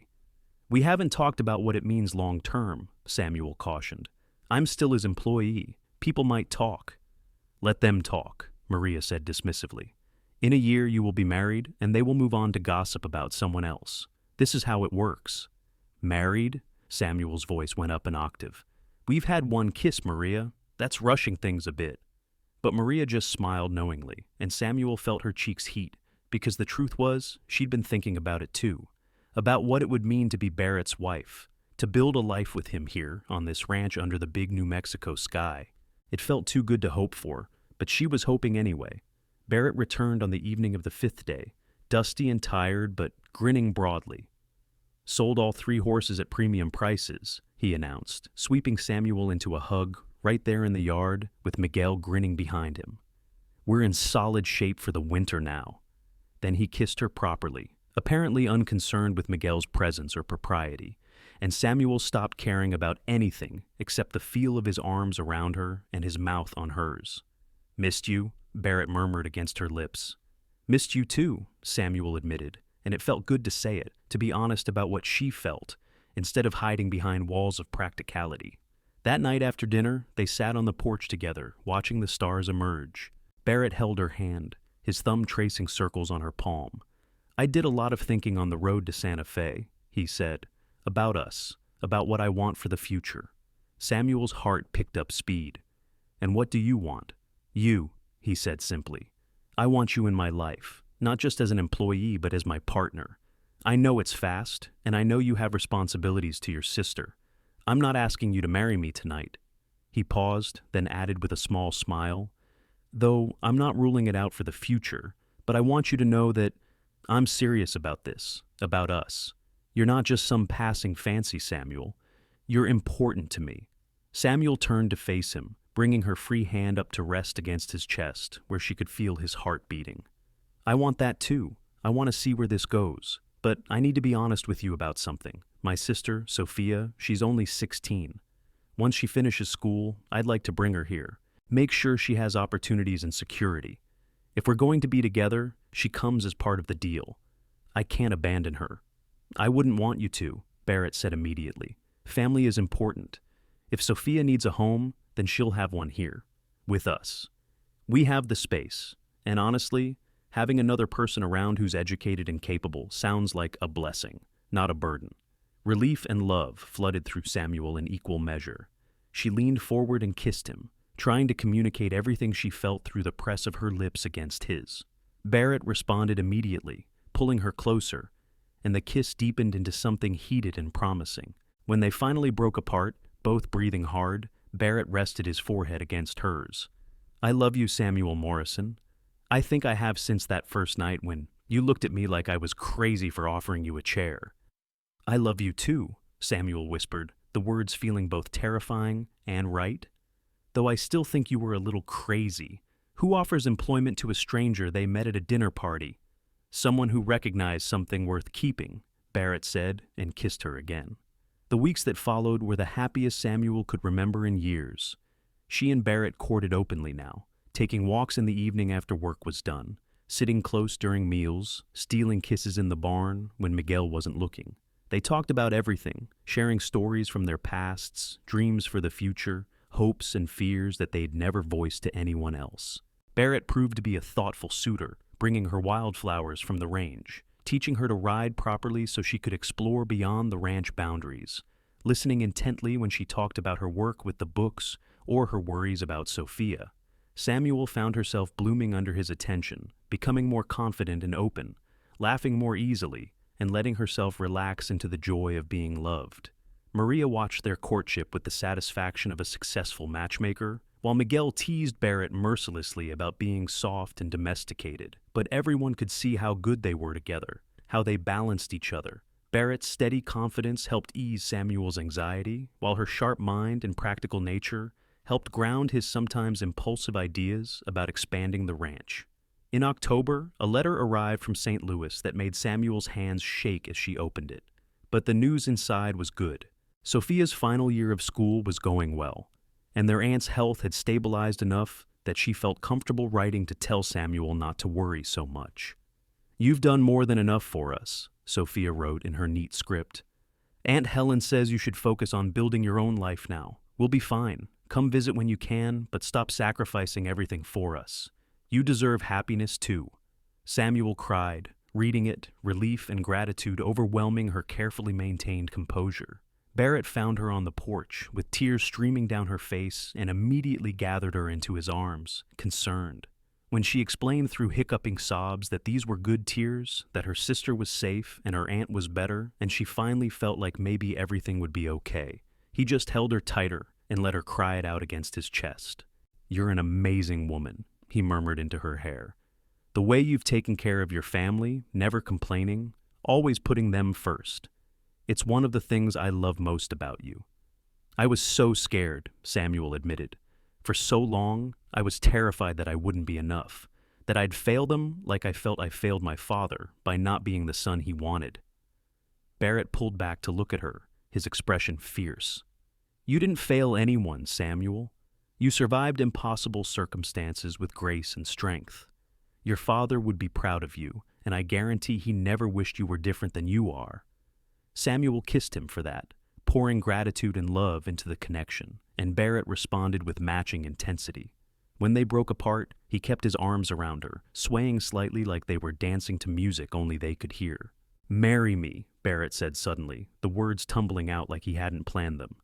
Speaker 1: We haven't talked about what it means long term, Samuel cautioned. I'm still his employee. People might talk. Let them talk, Maria said dismissively. In a year you will be married, and they will move on to gossip about someone else. This is how it works. Married? Samuel's voice went up an octave. We've had one kiss, Maria. That's rushing things a bit. But Maria just smiled knowingly, and Samuel felt her cheeks heat, because the truth was, she'd been thinking about it too. About what it would mean to be Barrett's wife, to build a life with him here on this ranch under the big New Mexico sky. It felt too good to hope for, but she was hoping anyway. Barrett returned on the evening of the 5th day, dusty and tired but grinning broadly. Sold all 3 horses at premium prices, he announced, sweeping Samuel into a hug right there in the yard with Miguel grinning behind him. We're in solid shape for the winter now. Then he kissed her properly, apparently unconcerned with Miguel's presence or propriety, and Samuel stopped caring about anything except the feel of his arms around her and his mouth on hers. Missed you? Barrett murmured against her lips. Missed you too, Samuel admitted, and it felt good to say it, to be honest about what she felt, instead of hiding behind walls of practicality. That night after dinner, they sat on the porch together, watching the stars emerge. Barrett held her hand, his thumb tracing circles on her palm. I did a lot of thinking on the road to Santa Fe, he said, about us, about what I want for the future. Samuel's heart picked up speed. And what do you want? You, he said simply. I want you in my life, not just as an employee, but as my partner. I know it's fast, and I know you have responsibilities to your sister. I'm not asking you to marry me tonight. He paused, then added with a small smile, though I'm not ruling it out for the future, but I want you to know that I'm serious about this, about us. You're not just some passing fancy, Samuel. You're important to me. Samuel turned to face him, bringing her free hand up to rest against his chest, where she could feel his heart beating. I want that too. I want to see where this goes. But I need to be honest with you about something. My sister, Sophia, she's only 16. Once she finishes school, I'd like to bring her here. Make sure she has opportunities and security. If we're going to be together, she comes as part of the deal. I can't abandon her. I wouldn't want you to, Barrett said immediately. Family is important. If Sophia needs a home, then she'll have one here, with us. We have the space, and honestly, having another person around who's educated and capable sounds like a blessing, not a burden. Relief and love flooded through Samuel in equal measure. She leaned forward and kissed him, trying to communicate everything she felt through the press of her lips against his. Barrett responded immediately, pulling her closer, and the kiss deepened into something heated and promising. When they finally broke apart, both breathing hard, Barrett rested his forehead against hers. I love you, Samuel Morrison. I think I have since that first night when you looked at me like I was crazy for offering you a chair. I love you too, Samuel whispered, the words feeling both terrifying and right. Though I still think you were a little crazy. Who offers employment to a stranger they met at a dinner party? Someone who recognized something worth keeping, Barrett said, and kissed her again. The weeks that followed were the happiest Samuel could remember in years. She and Barrett courted openly now, taking walks in the evening after work was done, sitting close during meals, stealing kisses in the barn when Miguel wasn't looking. They talked about everything, sharing stories from their pasts, dreams for the future, hopes and fears that they'd never voiced to anyone else. Barrett proved to be a thoughtful suitor, bringing her wildflowers from the range, teaching her to ride properly so she could explore beyond the ranch boundaries, listening intently when she talked about her work with the books or her worries about Sophia. Samuel found herself blooming under his attention, becoming more confident and open, laughing more easily, and letting herself relax into the joy of being loved. Maria watched their courtship with the satisfaction of a successful matchmaker, while Miguel teased Barrett mercilessly about being soft and domesticated. But everyone could see how good they were together, how they balanced each other. Barrett's steady confidence helped ease Samuel's anxiety, while her sharp mind and practical nature helped ground his sometimes impulsive ideas about expanding the ranch. In October, a letter arrived from St. Louis that made Samuel's hands shake as she opened it. But the news inside was good. Sophia's final year of school was going well, and their aunt's health had stabilized enough that she felt comfortable writing to tell Samuel not to worry so much. You've done more than enough for us, Sophia wrote in her neat script. Aunt Helen says you should focus on building your own life now. We'll be fine. Come visit when you can, but stop sacrificing everything for us. You deserve happiness too. Samuel cried, reading it, relief and gratitude overwhelming her carefully maintained composure. Barrett found her on the porch, with tears streaming down her face, and immediately gathered her into his arms, concerned. When she explained through hiccuping sobs that these were good tears, that her sister was safe and her aunt was better, and she finally felt like maybe everything would be okay, he just held her tighter and let her cry it out against his chest. You're an amazing woman, he murmured into her hair. The way you've taken care of your family, never complaining, always putting them first. It's one of the things I love most about you. I was so scared, Samuel admitted. For so long, I was terrified that I wouldn't be enough, that I'd fail them like I felt I failed my father by not being the son he wanted. Barrett pulled back to look at her, his expression fierce. You didn't fail anyone, Samuel. You survived impossible circumstances with grace and strength. Your father would be proud of you, and I guarantee he never wished you were different than you are." Samuel kissed him for that, pouring gratitude and love into the connection, and Barrett responded with matching intensity. When they broke apart, he kept his arms around her, swaying slightly like they were dancing to music only they could hear. "Marry me," Barrett said suddenly, the words tumbling out like he hadn't planned them.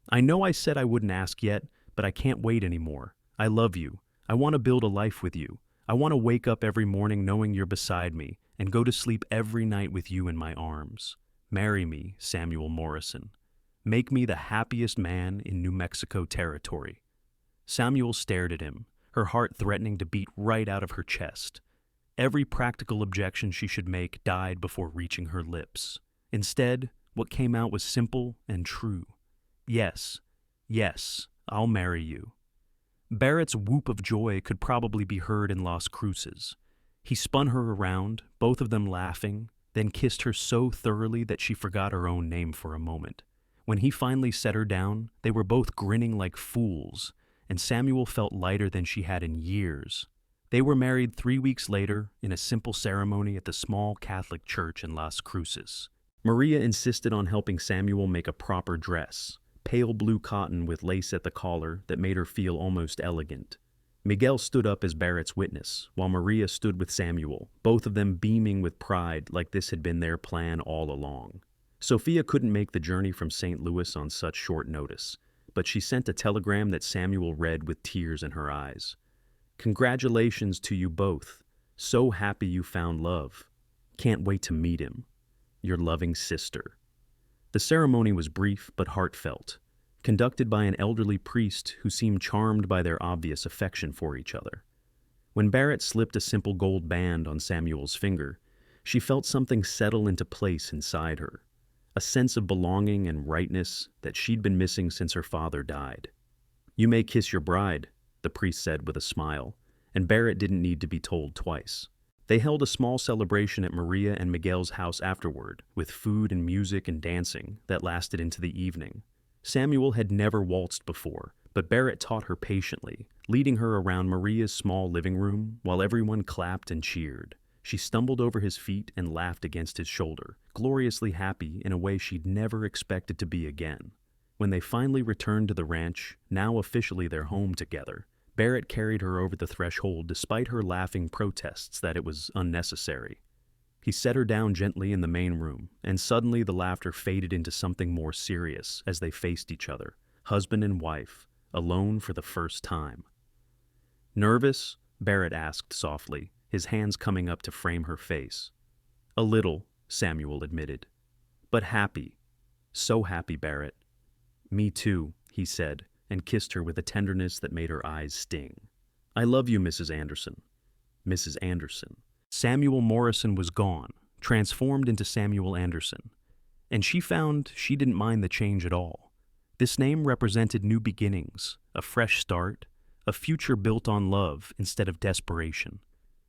Speaker 1: "I know I said I wouldn't ask yet, but I can't wait anymore. I love you. I want to build a life with you. I want to wake up every morning knowing you're beside me, and go to sleep every night with you in my arms. Marry me, Samuel Morrison. Make me the happiest man in New Mexico territory." Samuel stared at him, her heart threatening to beat right out of her chest. Every practical objection she should make died before reaching her lips. Instead, what came out was simple and true. "Yes, yes, I'll marry you." Barrett's whoop of joy could probably be heard in Las Cruces. He spun her around, both of them laughing, then kissed her so thoroughly that she forgot her own name for a moment. When he finally set her down, they were both grinning like fools, and Samuel felt lighter than she had in years. They were married 3 weeks later in a simple ceremony at the small Catholic church in Las Cruces. Maria insisted on helping Samuel make a proper dress, pale blue cotton with lace at the collar that made her feel almost elegant. Miguel stood up as Barrett's witness, while Maria stood with Samuel, both of them beaming with pride like this had been their plan all along. Sophia couldn't make the journey from St. Louis on such short notice, but she sent a telegram that Samuel read with tears in her eyes. "Congratulations to you both. So happy you found love. Can't wait to meet him. Your loving sister." The ceremony was brief but heartfelt, conducted by an elderly priest who seemed charmed by their obvious affection for each other. When Barrett slipped a simple gold band on Samuel's finger, she felt something settle into place inside her, a sense of belonging and rightness that she'd been missing since her father died. "You may kiss your bride," the priest said with a smile, and Barrett didn't need to be told twice. They held a small celebration at Maria and Miguel's house afterward, with food and music and dancing that lasted into the evening. Samuel had never waltzed before, but Barrett taught her patiently, leading her around Maria's small living room while everyone clapped and cheered. She stumbled over his feet and laughed against his shoulder, gloriously happy in a way she'd never expected to be again. When they finally returned to the ranch, now officially their home together, Barrett carried her over the threshold despite her laughing protests that it was unnecessary. He set her down gently in the main room, and suddenly the laughter faded into something more serious as they faced each other, husband and wife, alone for the first time. "Nervous?" Barrett asked softly, his hands coming up to frame her face. "A little," Samuel admitted. "But happy. So happy, Barrett." "Me too," he said, and kissed her with a tenderness that made her eyes sting. "I love you, Mrs. Anderson." Mrs. Anderson. Samuel Morrison was gone, transformed into Samuel Anderson, and she found she didn't mind the change at all. This name represented new beginnings, a fresh start, a future built on love instead of desperation.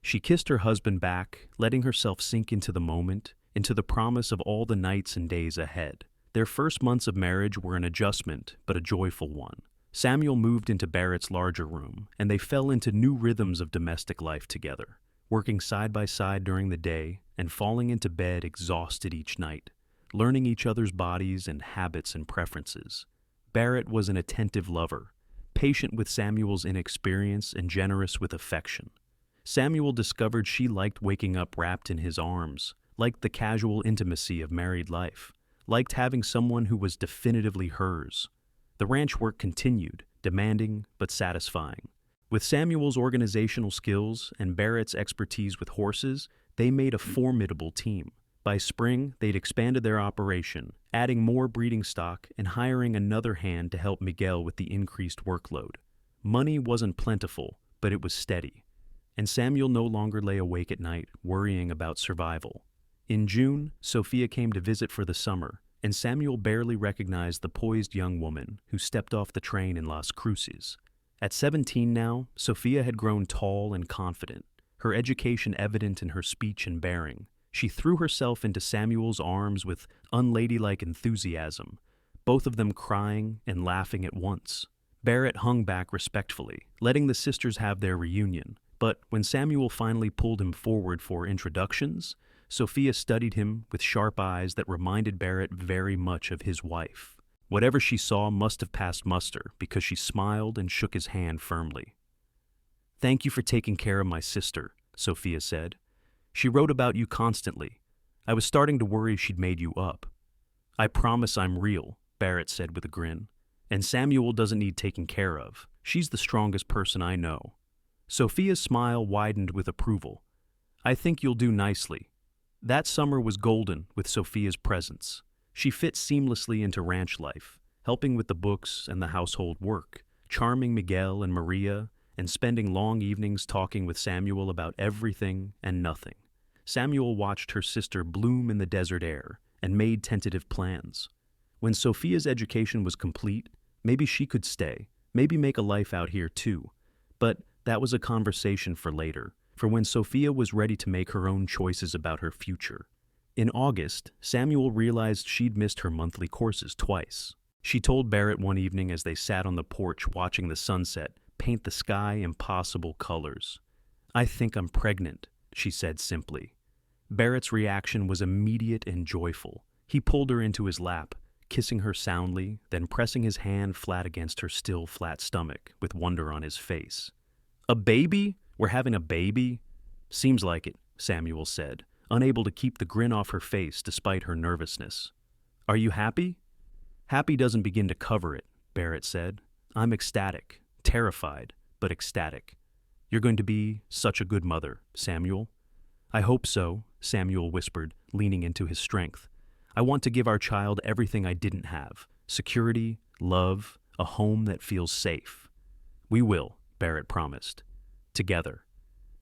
Speaker 1: She kissed her husband back, letting herself sink into the moment, into the promise of all the nights and days ahead. Their first months of marriage were an adjustment, but a joyful one. Samuel moved into Barrett's larger room, and they fell into new rhythms of domestic life together, working side by side during the day and falling into bed exhausted each night, learning each other's bodies and habits and preferences. Barrett was an attentive lover, patient with Samuel's inexperience and generous with affection. Samuel discovered she liked waking up wrapped in his arms, liked the casual intimacy of married life, liked having someone who was definitively hers. The ranch work continued, demanding but satisfying. With Samuel's organizational skills and Barrett's expertise with horses, they made a formidable team. By spring, they'd expanded their operation, adding more breeding stock and hiring another hand to help Miguel with the increased workload. Money wasn't plentiful, but it was steady, and Samuel no longer lay awake at night worrying about survival. In June, Sophia came to visit for the summer, and Samuel barely recognized the poised young woman who stepped off the train in Las Cruces. At 17 now, Sophia had grown tall and confident, her education evident in her speech and bearing. She threw herself into Samuel's arms with unladylike enthusiasm, both of them crying and laughing at once. Barrett hung back respectfully, letting the sisters have their reunion, But when Samuel finally pulled him forward for introductions, Sophia studied him with sharp eyes that reminded Barrett very much of his wife. Whatever she saw must have passed muster because she smiled and shook his hand firmly. "Thank you for taking care of my sister," Sophia said. "She wrote about you constantly. I was starting to worry she'd made you up." "I promise I'm real," Barrett said with a grin. "And Samuel doesn't need taking care of. She's the strongest person I know." Sophia's smile widened with approval. "I think you'll do nicely." That summer was golden with Sophia's presence. She fit seamlessly into ranch life, helping with the books and the household work, charming Miguel and Maria, and spending long evenings talking with Samuel about everything and nothing. Samuel watched her sister bloom in the desert air and made tentative plans. When Sophia's education was complete, maybe she could stay, maybe make a life out here too. But that was a conversation for later, for when Sophia was ready to make her own choices about her future. In August, Samuel realized she'd missed her monthly courses twice. She told Barrett one evening as they sat on the porch watching the sunset paint the sky impossible colors. "I think I'm pregnant," she said simply. Barrett's reaction was immediate and joyful. He pulled her into his lap, kissing her soundly, then pressing his hand flat against her still flat stomach with wonder on his face. "A baby? We're having a baby?" "Seems like it," Samuel said, unable to keep the grin off her face despite her nervousness. "Are you happy?" "Happy doesn't begin to cover it," Barrett said. "I'm ecstatic, terrified, but ecstatic. You're going to be such a good mother, Samuel." "I hope so," Samuel whispered, leaning into his strength. "I want to give our child everything I didn't have: security, love, a home that feels safe." "We will," Barrett promised. Together.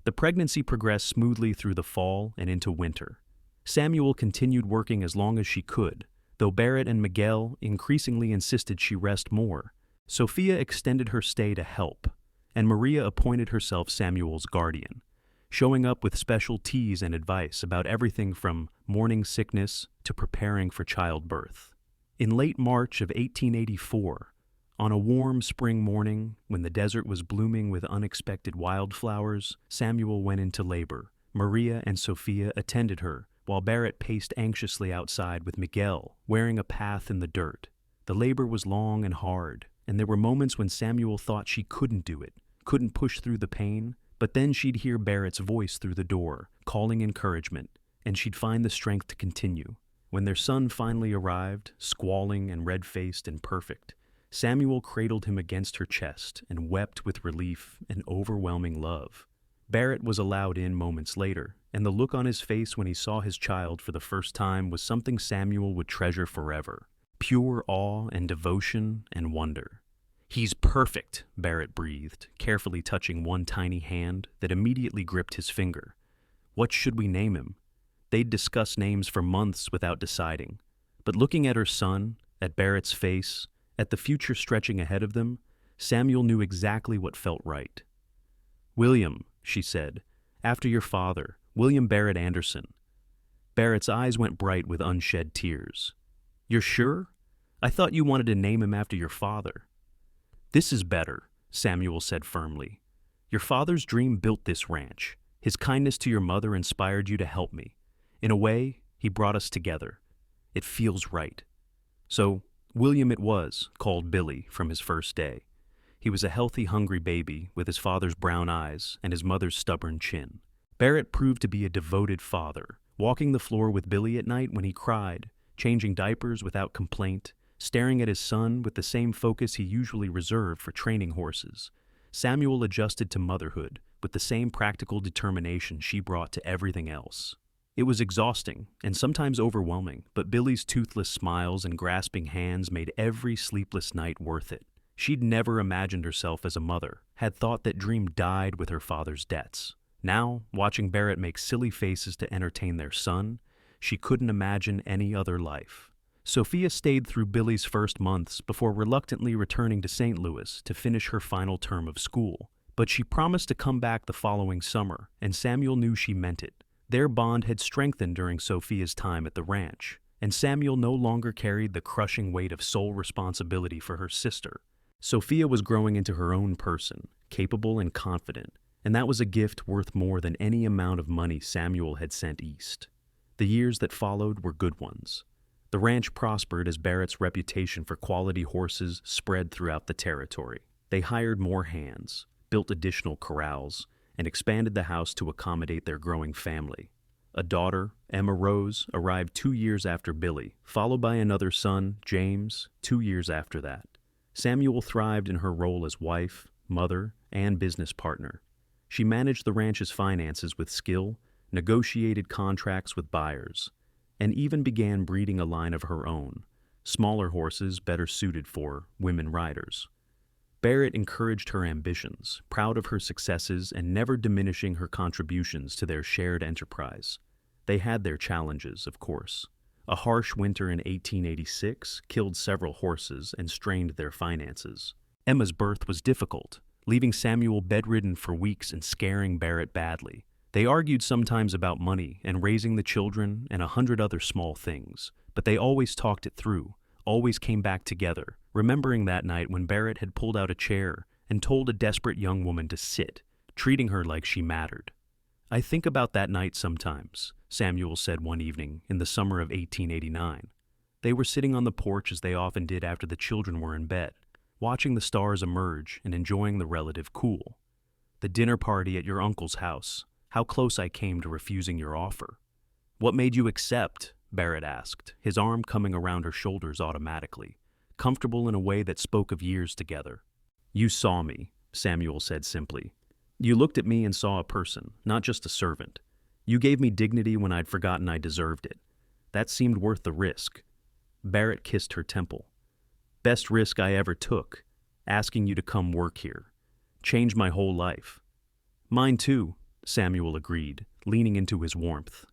Speaker 1: The pregnancy progressed smoothly through the fall and into winter. Samuel continued working as long as she could, though Barrett and Miguel increasingly insisted she rest more. Sophia extended her stay to help, and Maria appointed herself Samuel's guardian, showing up with special teas and advice about everything from morning sickness to preparing for childbirth. In late March of 1884, on a warm spring morning when the desert was blooming with unexpected wildflowers, Samuel went into labor. Maria and Sophia attended her, while Barrett paced anxiously outside with Miguel, wearing a path in the dirt. The labor was long and hard, and there were moments when Samuel thought she couldn't do it, couldn't push through the pain, but then she'd hear Barrett's voice through the door, calling encouragement, and she'd find the strength to continue. When their son finally arrived, squalling and red-faced and perfect, Samuel cradled him against her chest and wept with relief and overwhelming love. Barrett was allowed in moments later, and the look on his face when he saw his child for the first time was something Samuel would treasure forever. Pure awe and devotion and wonder. "He's perfect," Barrett breathed, carefully touching one tiny hand that immediately gripped his finger. "What should we name him?" They'd discussed names for months without deciding, but looking at her son, at Barrett's face, at the future stretching ahead of them, Samuel knew exactly what felt right. "William," she said, "after your father, William Barrett Anderson." Barrett's eyes went bright with unshed tears. "You're sure? I thought you wanted to name him after your father." "This is better," Samuel said firmly. "Your father's dream built this ranch. His kindness to your mother inspired you to help me. In a way, he brought us together. It feels right." So, William it was, called Billy from his first day. He was a healthy, hungry baby with his father's brown eyes and his mother's stubborn chin. Barrett proved to be a devoted father, walking the floor with Billy at night when he cried, changing diapers without complaint, staring at his son with the same focus he usually reserved for training horses. Samuel adjusted to motherhood with the same practical determination she brought to everything else. It was exhausting and sometimes overwhelming, but Billy's toothless smiles and grasping hands made every sleepless night worth it. She'd never imagined herself as a mother, had thought that dream died with her father's debts. Now, watching Barrett make silly faces to entertain their son, she couldn't imagine any other life. Sophia stayed through Billy's first months before reluctantly returning to St. Louis to finish her final term of school. But she promised to come back the following summer, and Samuel knew she meant it. Their bond had strengthened during Sophia's time at the ranch, and Samuel no longer carried the crushing weight of sole responsibility for her sister. Sophia was growing into her own person, capable and confident, And that was a gift worth more than any amount of money Samuel had sent east. The years that followed were good ones. The ranch prospered as Barrett's reputation for quality horses spread throughout the territory. They hired more hands, built additional corrals, and expanded the house to accommodate their growing family. A daughter, Emma Rose, arrived 2 years after Billy, followed by another son, James, 2 years after that. Samuel thrived in her role as wife, mother, and business partner. She managed the ranch's finances with skill, negotiated contracts with buyers, and even began breeding a line of her own, smaller horses better suited for women riders. Barrett encouraged her ambitions, proud of her successes and never diminishing her contributions to their shared enterprise. They had their challenges, of course. A harsh winter in 1886 killed several horses and strained their finances. Emma's birth was difficult, leaving Samuel bedridden for weeks and scaring Barrett badly. They argued sometimes about money and raising the children and 100 other small things, but they always talked it through, always came back together, remembering that night when Barrett had pulled out a chair and told a desperate young woman to sit, treating her like she mattered. "I think about that night sometimes," Samuel said one evening in the summer of 1889. They were sitting on the porch as they often did after the children were in bed, watching the stars emerge and enjoying the relative cool. "The dinner party at your uncle's house, how close I came to refusing your offer." "What made you accept?" Barrett asked, his arm coming around her shoulders automatically, comfortable in a way that spoke of years together. "You saw me," Samuel said simply. "You looked at me and saw a person, not just a servant. You gave me dignity when I'd forgotten I deserved it. That seemed worth the risk." Barrett kissed her temple. "Best risk I ever took, asking you to come work here. Changed my whole life." "Mine too," Samuel agreed, leaning into his warmth.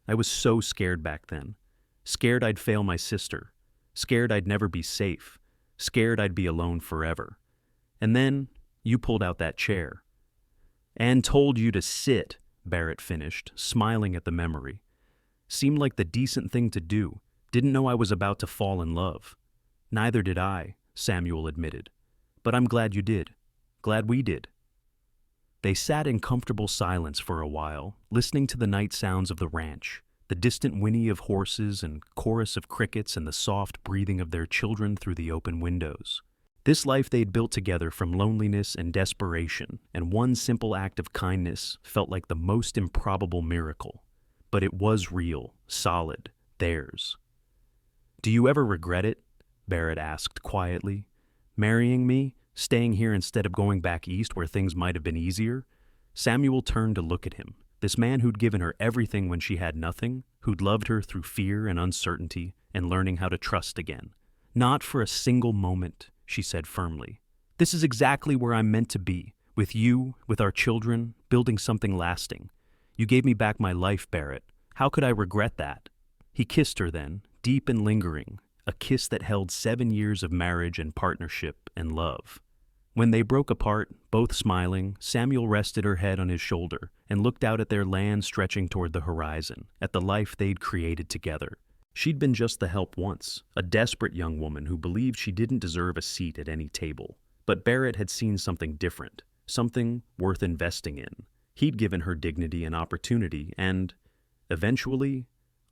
Speaker 1: "I was so scared back then. Scared I'd fail my sister. Scared I'd never be safe. Scared I'd be alone forever. And then you pulled out that chair." "And told you to sit," Barrett finished, smiling at the memory. "Seemed like the decent thing to do. Didn't know I was about to fall in love." "Neither did I," Samuel admitted. "But I'm glad you did. Glad we did." They sat in comfortable silence for a while, listening to the night sounds of the ranch, the distant whinny of horses and chorus of crickets and the soft breathing of their children through the open windows. This life they'd built together from loneliness and desperation, and one simple act of kindness felt like the most improbable miracle. But it was real, solid, theirs. "Do you ever regret it?" Barrett asked quietly. "Marrying me? Staying here instead of going back east where things might have been easier?" Samuel turned to look at him, this man who'd given her everything when she had nothing, who'd loved her through fear and uncertainty and learning how to trust again. "Not for a single moment," she said firmly. "This is exactly where I'm meant to be, with you, with our children, building something lasting. You gave me back my life, Barrett. How could I regret that?" He kissed her then, deep and lingering, a kiss that held 7 years of marriage and partnership and love. When they broke apart, both smiling, Samuel rested her head on his shoulder and looked out at their land stretching toward the horizon, at the life they'd created together. She'd been just the help once, a desperate young woman who believed she didn't deserve a seat at any table. But Barrett had seen something different, something worth investing in. He'd given her dignity and opportunity and, eventually,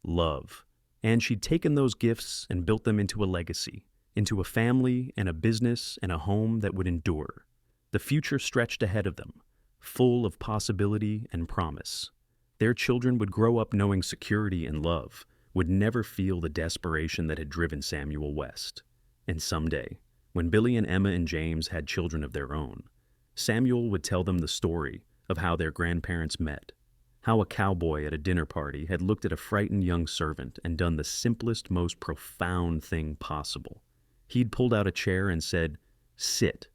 Speaker 1: love. And she'd taken those gifts and built them into a legacy, into a family and a business and a home that would endure. The future stretched ahead of them, full of possibility and promise. Their children would grow up knowing security and love, would never feel the desperation that had driven Samuel west. And someday, when Billy and Emma and James had children of their own, Samuel would tell them the story of how their grandparents met, how a cowboy at a dinner party had looked at a frightened young servant and done the simplest, most profound thing possible. He'd pulled out a chair and said, "Sit,"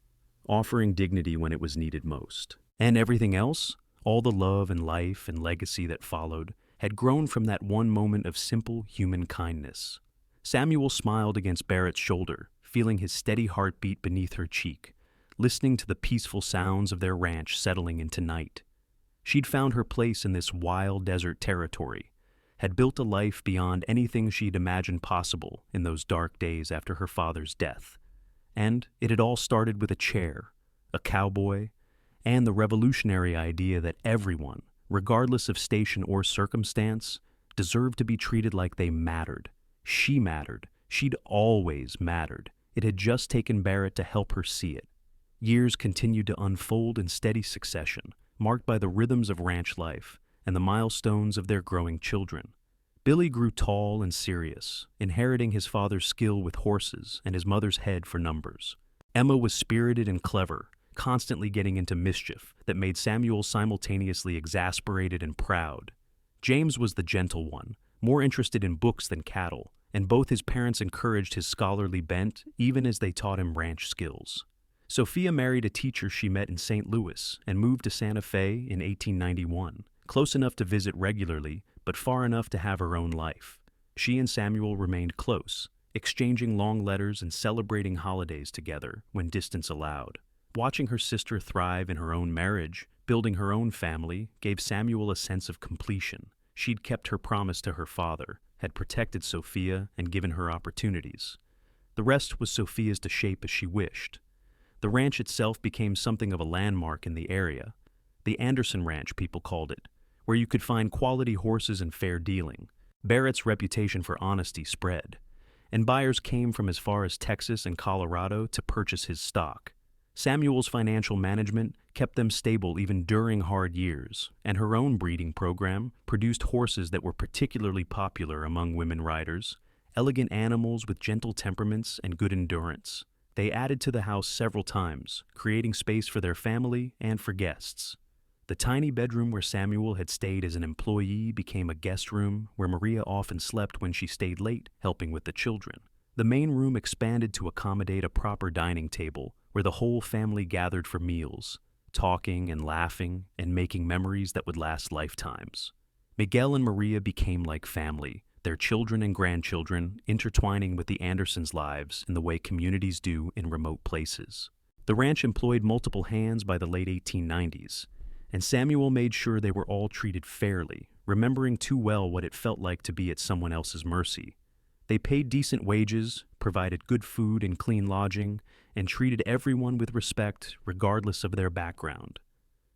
Speaker 1: offering dignity when it was needed most. And everything else, all the love and life and legacy that followed, had grown from that one moment of simple human kindness. Samuel smiled against Barrett's shoulder, feeling his steady heartbeat beneath her cheek, listening to the peaceful sounds of their ranch settling into night. She'd found her place in this wild desert territory, had built a life beyond anything she'd imagined possible in those dark days after her father's death. And it had all started with a chair, a cowboy, and the revolutionary idea that everyone, regardless of station or circumstance, deserved to be treated like they mattered. She mattered. She'd always mattered. It had just taken Barrett to help her see it. Years continued to unfold in steady succession, marked by the rhythms of ranch life and the milestones of their growing children. Billy grew tall and serious, inheriting his father's skill with horses and his mother's head for numbers. Emma was spirited and clever, constantly getting into mischief that made Samuel simultaneously exasperated and proud. James was the gentle one, more interested in books than cattle, and both his parents encouraged his scholarly bent even as they taught him ranch skills. Sophia married a teacher she met in St. Louis and moved to Santa Fe in 1891, close enough to visit regularly, but far enough to have her own life. She and Samuel remained close, exchanging long letters and celebrating holidays together when distance allowed. Watching her sister thrive in her own marriage, building her own family, gave Samuel a sense of completion. She'd kept her promise to her father, had protected Sophia, and given her opportunities. The rest was Sophia's to shape as she wished. The ranch itself became something of a landmark in the area. The Anderson Ranch, people called it, where you could find quality horses and fair dealing. Barrett's reputation for honesty spread, and buyers came from as far as Texas and Colorado to purchase his stock. Samuel's financial management kept them stable even during hard years, and her own breeding program produced horses that were particularly popular among women riders, elegant animals with gentle temperaments and good endurance. They added to the house several times, creating space for their family and for guests. The tiny bedroom where Samuel had stayed as an employee became a guest room where Maria often slept when she stayed late, helping with the children. The main room expanded to accommodate a proper dining table where the whole family gathered for meals, talking and laughing and making memories that would last lifetimes. Miguel and Maria became like family, their children and grandchildren intertwining with the Andersons' lives in the way communities do in remote places. The ranch employed multiple hands by the late 1890s, and Samuel made sure they were all treated fairly, remembering too well what it felt like to be at someone else's mercy. They paid decent wages, provided good food and clean lodging, and treated everyone with respect regardless of their background.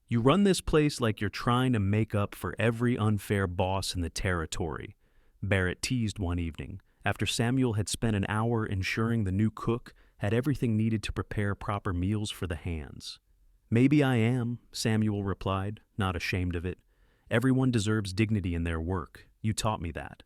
Speaker 1: "You run this place like you're trying to make up for every unfair boss in the territory," Barrett teased one evening, after Samuel had spent an hour ensuring the new cook had everything needed to prepare proper meals for the hands. "Maybe I am," Samuel replied, not ashamed of it. "Everyone deserves dignity in their work. You taught me that."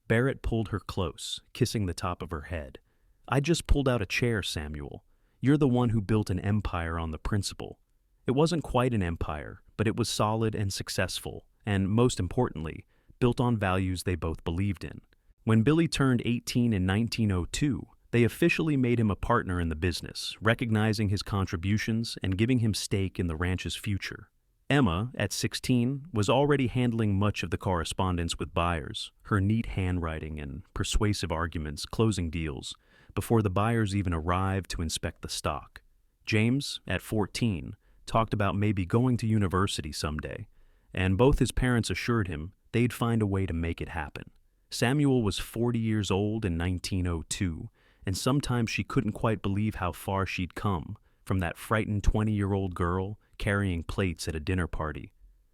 Speaker 1: Barrett pulled her close, kissing the top of her head. "I just pulled out a chair, Samuel. You're the one who built an empire on the principle. It wasn't quite an empire, but it was solid and successful, and most importantly, built on values they both believed in." When Billy turned 18 in 1902, they officially made him a partner in the business, recognizing his contributions and giving him stake in the ranch's future. Emma, at 16, was already handling much of the correspondence with buyers, her neat handwriting and persuasive arguments closing deals before the buyers even arrived to inspect the stock. James, at 14, talked about maybe going to university someday, and both his parents assured him they'd find a way to make it happen. Samuel was 40 years old in 1902, and sometimes she couldn't quite believe how far she'd come, from that frightened 20-year-old girl carrying plates at a dinner party.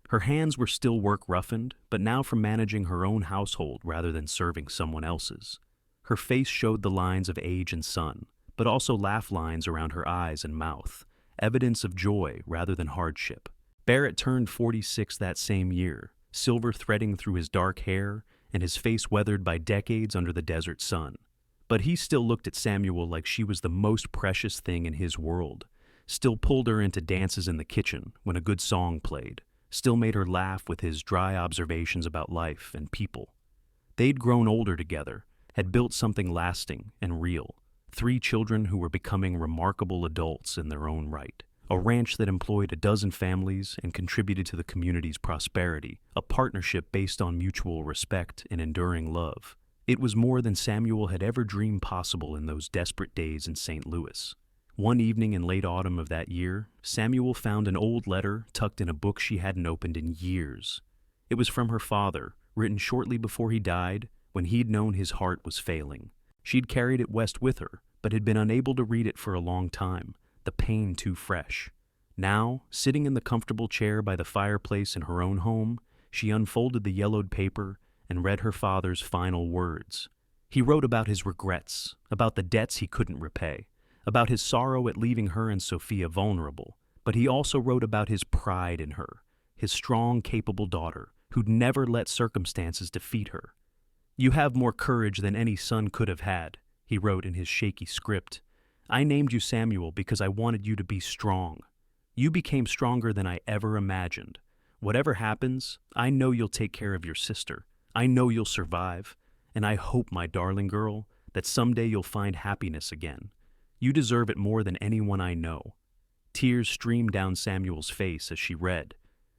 Speaker 1: Her hands were still work-roughened, but now from managing her own household rather than serving someone else's. Her face showed the lines of age and sun, but also laugh lines around her eyes and mouth, evidence of joy rather than hardship. Barrett turned 46 that same year, silver threading through his dark hair and his face weathered by decades under the desert sun. But he still looked at Samuel like she was the most precious thing in his world, still pulled her into dances in the kitchen when a good song played, still made her laugh with his dry observations about life and people. They'd grown older together, had built something lasting and real, 3 children who were becoming remarkable adults in their own right. A ranch that employed a dozen families and contributed to the community's prosperity, a partnership based on mutual respect and enduring love. It was more than Samuel had ever dreamed possible in those desperate days in St. Louis. One evening in late autumn of that year, Samuel found an old letter tucked in a book she hadn't opened in years. It was from her father, written shortly before he died, when he'd known his heart was failing. She'd carried it west with her, but had been unable to read it for a long time, the pain too fresh. Now, sitting in the comfortable chair by the fireplace in her own home, she unfolded the yellowed paper and read her father's final words. He wrote about his regrets, about the debts he couldn't repay, about his sorrow at leaving her and Sophia vulnerable, but he also wrote about his pride in her, his strong, capable daughter, who'd never let circumstances defeat her. "You have more courage than any son could have had," he wrote in his shaky script. "I named you Samuel because I wanted you to be strong. You became stronger than I ever imagined. Whatever happens, I know you'll take care of your sister. I know you'll survive. And I hope, my darling girl, that someday you'll find happiness again. You deserve it more than anyone I know." Tears streamed down Samuel's face as she read,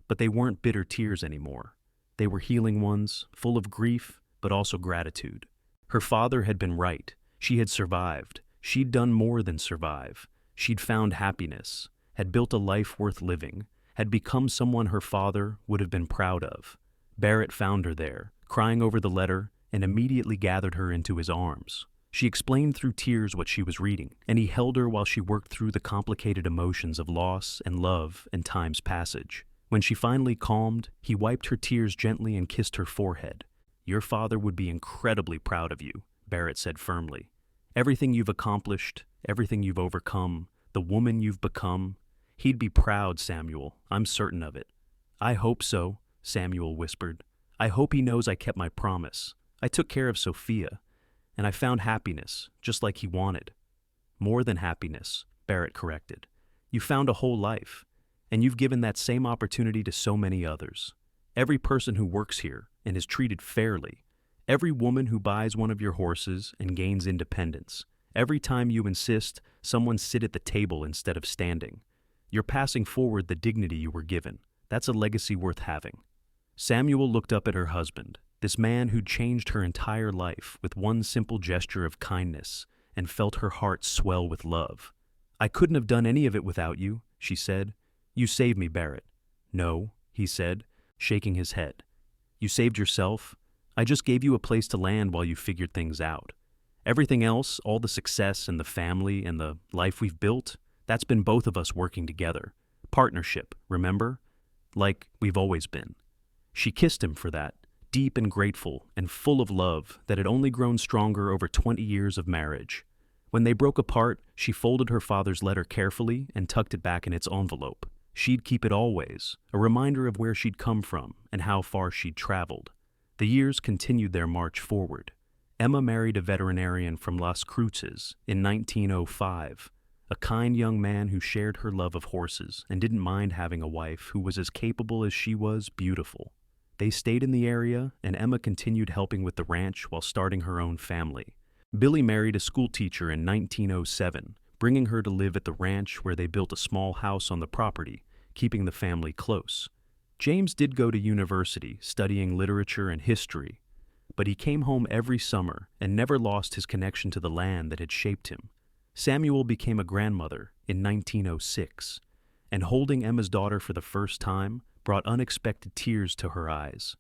Speaker 1: but they weren't bitter tears anymore. They were healing ones, full of grief, but also gratitude. Her father had been right. She had survived. She'd done more than survive. She'd found happiness, had built a life worth living, had become someone her father would have been proud of. Barrett found her there, crying over the letter, and immediately gathered her into his arms. She explained through tears what she was reading, and he held her while she worked through the complicated emotions of loss and love and time's passage. When she finally calmed, he wiped her tears gently and kissed her forehead. "Your father would be incredibly proud of you," Barrett said firmly. "Everything you've accomplished, everything you've overcome, the woman you've become, he'd be proud, Samuel. I'm certain of it." "I hope so," Samuel whispered. "I hope he knows I kept my promise. I took care of Sophia, and I found happiness, just like he wanted." "More than happiness," Barrett corrected. "You found a whole life, and you've given that same opportunity to so many others. Every person who works here and is treated fairly, every woman who buys one of your horses and gains independence, every time you insist someone sit at the table instead of standing. You're passing forward the dignity you were given. That's a legacy worth having." Samuel looked up at her husband, this man who'd changed her entire life with one simple gesture of kindness, and felt her heart swell with love. "I couldn't have done any of it without you," she said. "You saved me, Barrett." "No," he said, shaking his head. "You saved yourself. I just gave you a place to land while you figured things out. Everything else, all the success and the family and the life we've built, that's been both of us working together. Partnership, remember? Like we've always been." She kissed him for that, deep and grateful and full of love that had only grown stronger over 20 years of marriage. When they broke apart, she folded her father's letter carefully and tucked it back in its envelope. She'd keep it always, a reminder of where she'd come from and how far she'd traveled. The years continued their march forward. Emma married a veterinarian from Las Cruces in 1905, a kind young man who shared her love of horses and didn't mind having a wife who was as capable as she was beautiful. They stayed in the area, and Emma continued helping with the ranch while starting her own family. Billy married a schoolteacher in 1907, bringing her to live at the ranch where they built a small house on the property, keeping the family close. James did go to university, studying literature and history, but he came home every summer and never lost his connection to the land that had shaped him. Samuel became a grandmother in 1906, and holding Emma's daughter for the first time brought unexpected tears to her eyes.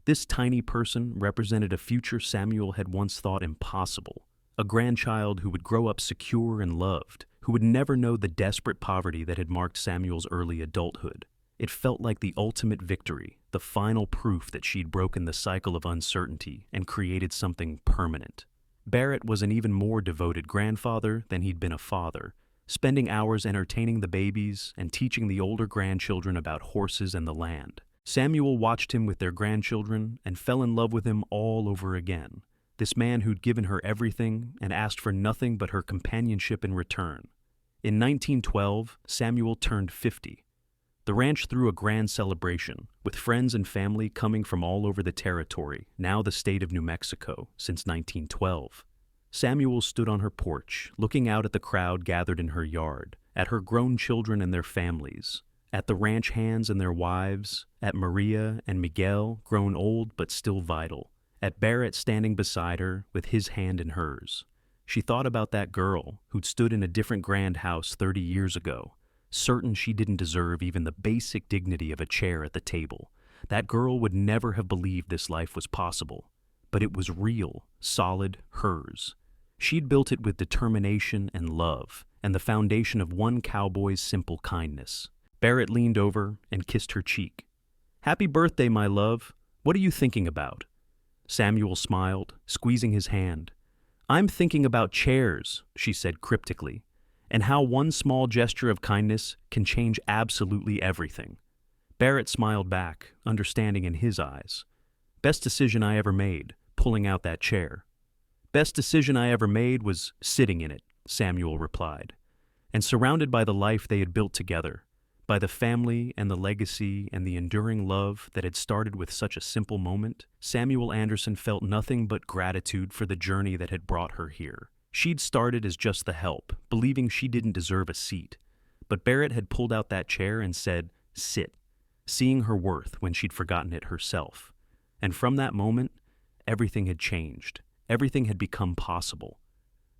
Speaker 1: This tiny person represented a future Samuel had once thought impossible, a grandchild who would grow up secure and loved, who would never know the desperate poverty that had marked Samuel's early adulthood. It felt like the ultimate victory, the final proof that she'd broken the cycle of uncertainty and created something permanent. Barrett was an even more devoted grandfather than he'd been a father, spending hours entertaining the babies and teaching the older grandchildren about horses and the land. Samuel watched him with their grandchildren and fell in love with him all over again, this man who'd given her everything and asked for nothing but her companionship in return. In 1912, Samuel turned 50. The ranch threw a grand celebration, with friends and family coming from all over the territory, now the state of New Mexico, since 1912. Samuel stood on her porch, looking out at the crowd gathered in her yard, at her grown children and their families, at the ranch hands and their wives, at Maria and Miguel, grown old but still vital, at Barrett standing beside her with his hand in hers. She thought about that girl who'd stood in a different grand house 30 years ago, certain she didn't deserve even the basic dignity of a chair at the table. That girl would never have believed this life was possible, but it was real, solid, hers. She'd built it with determination and love, and the foundation of one cowboy's simple kindness. Barrett leaned over and kissed her cheek. "Happy birthday, my love. What are you thinking about?" Samuel smiled, squeezing his hand. "I'm thinking about chairs," she said cryptically, "and how one small gesture of kindness can change absolutely everything." Barrett smiled back, understanding in his eyes. "Best decision I ever made, pulling out that chair." "Best decision I ever made was sitting in it," Samuel replied. And surrounded by the life they had built together, by the family and the legacy and the enduring love that had started with such a simple moment, Samuel Anderson felt nothing but gratitude for the journey that had brought her here. She'd started as just the help, believing she didn't deserve a seat. But Barrett had pulled out that chair and said, "Sit," seeing her worth when she'd forgotten it herself. And from that moment, everything had changed. Everything had become possible.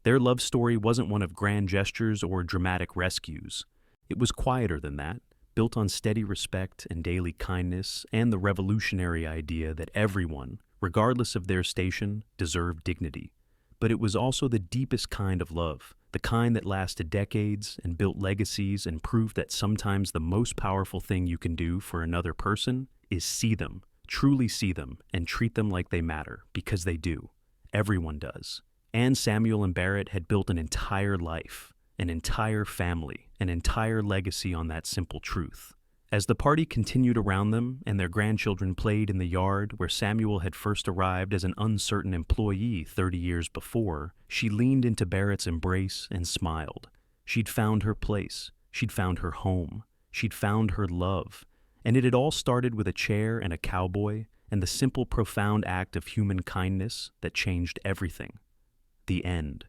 Speaker 1: Their love story wasn't one of grand gestures or dramatic rescues. It was quieter than that, built on steady respect and daily kindness and the revolutionary idea that everyone, regardless of their station, deserved dignity. But it was also the deepest kind of love, the kind that lasted decades and built legacies and proved that sometimes the most powerful thing you can do for another person is see them, truly see them, and treat them like they matter, because they do. Everyone does. And Samuel and Barrett had built an entire life, an entire family, an entire legacy on that simple truth. As the party continued around them and their grandchildren played in the yard where Samuel had first arrived as an uncertain employee 30 years before, she leaned into Barrett's embrace and smiled. She'd found her place. She'd found her home. She'd found her love. And it had all started with a chair and a cowboy and the simple, profound act of human kindness that changed everything. The end.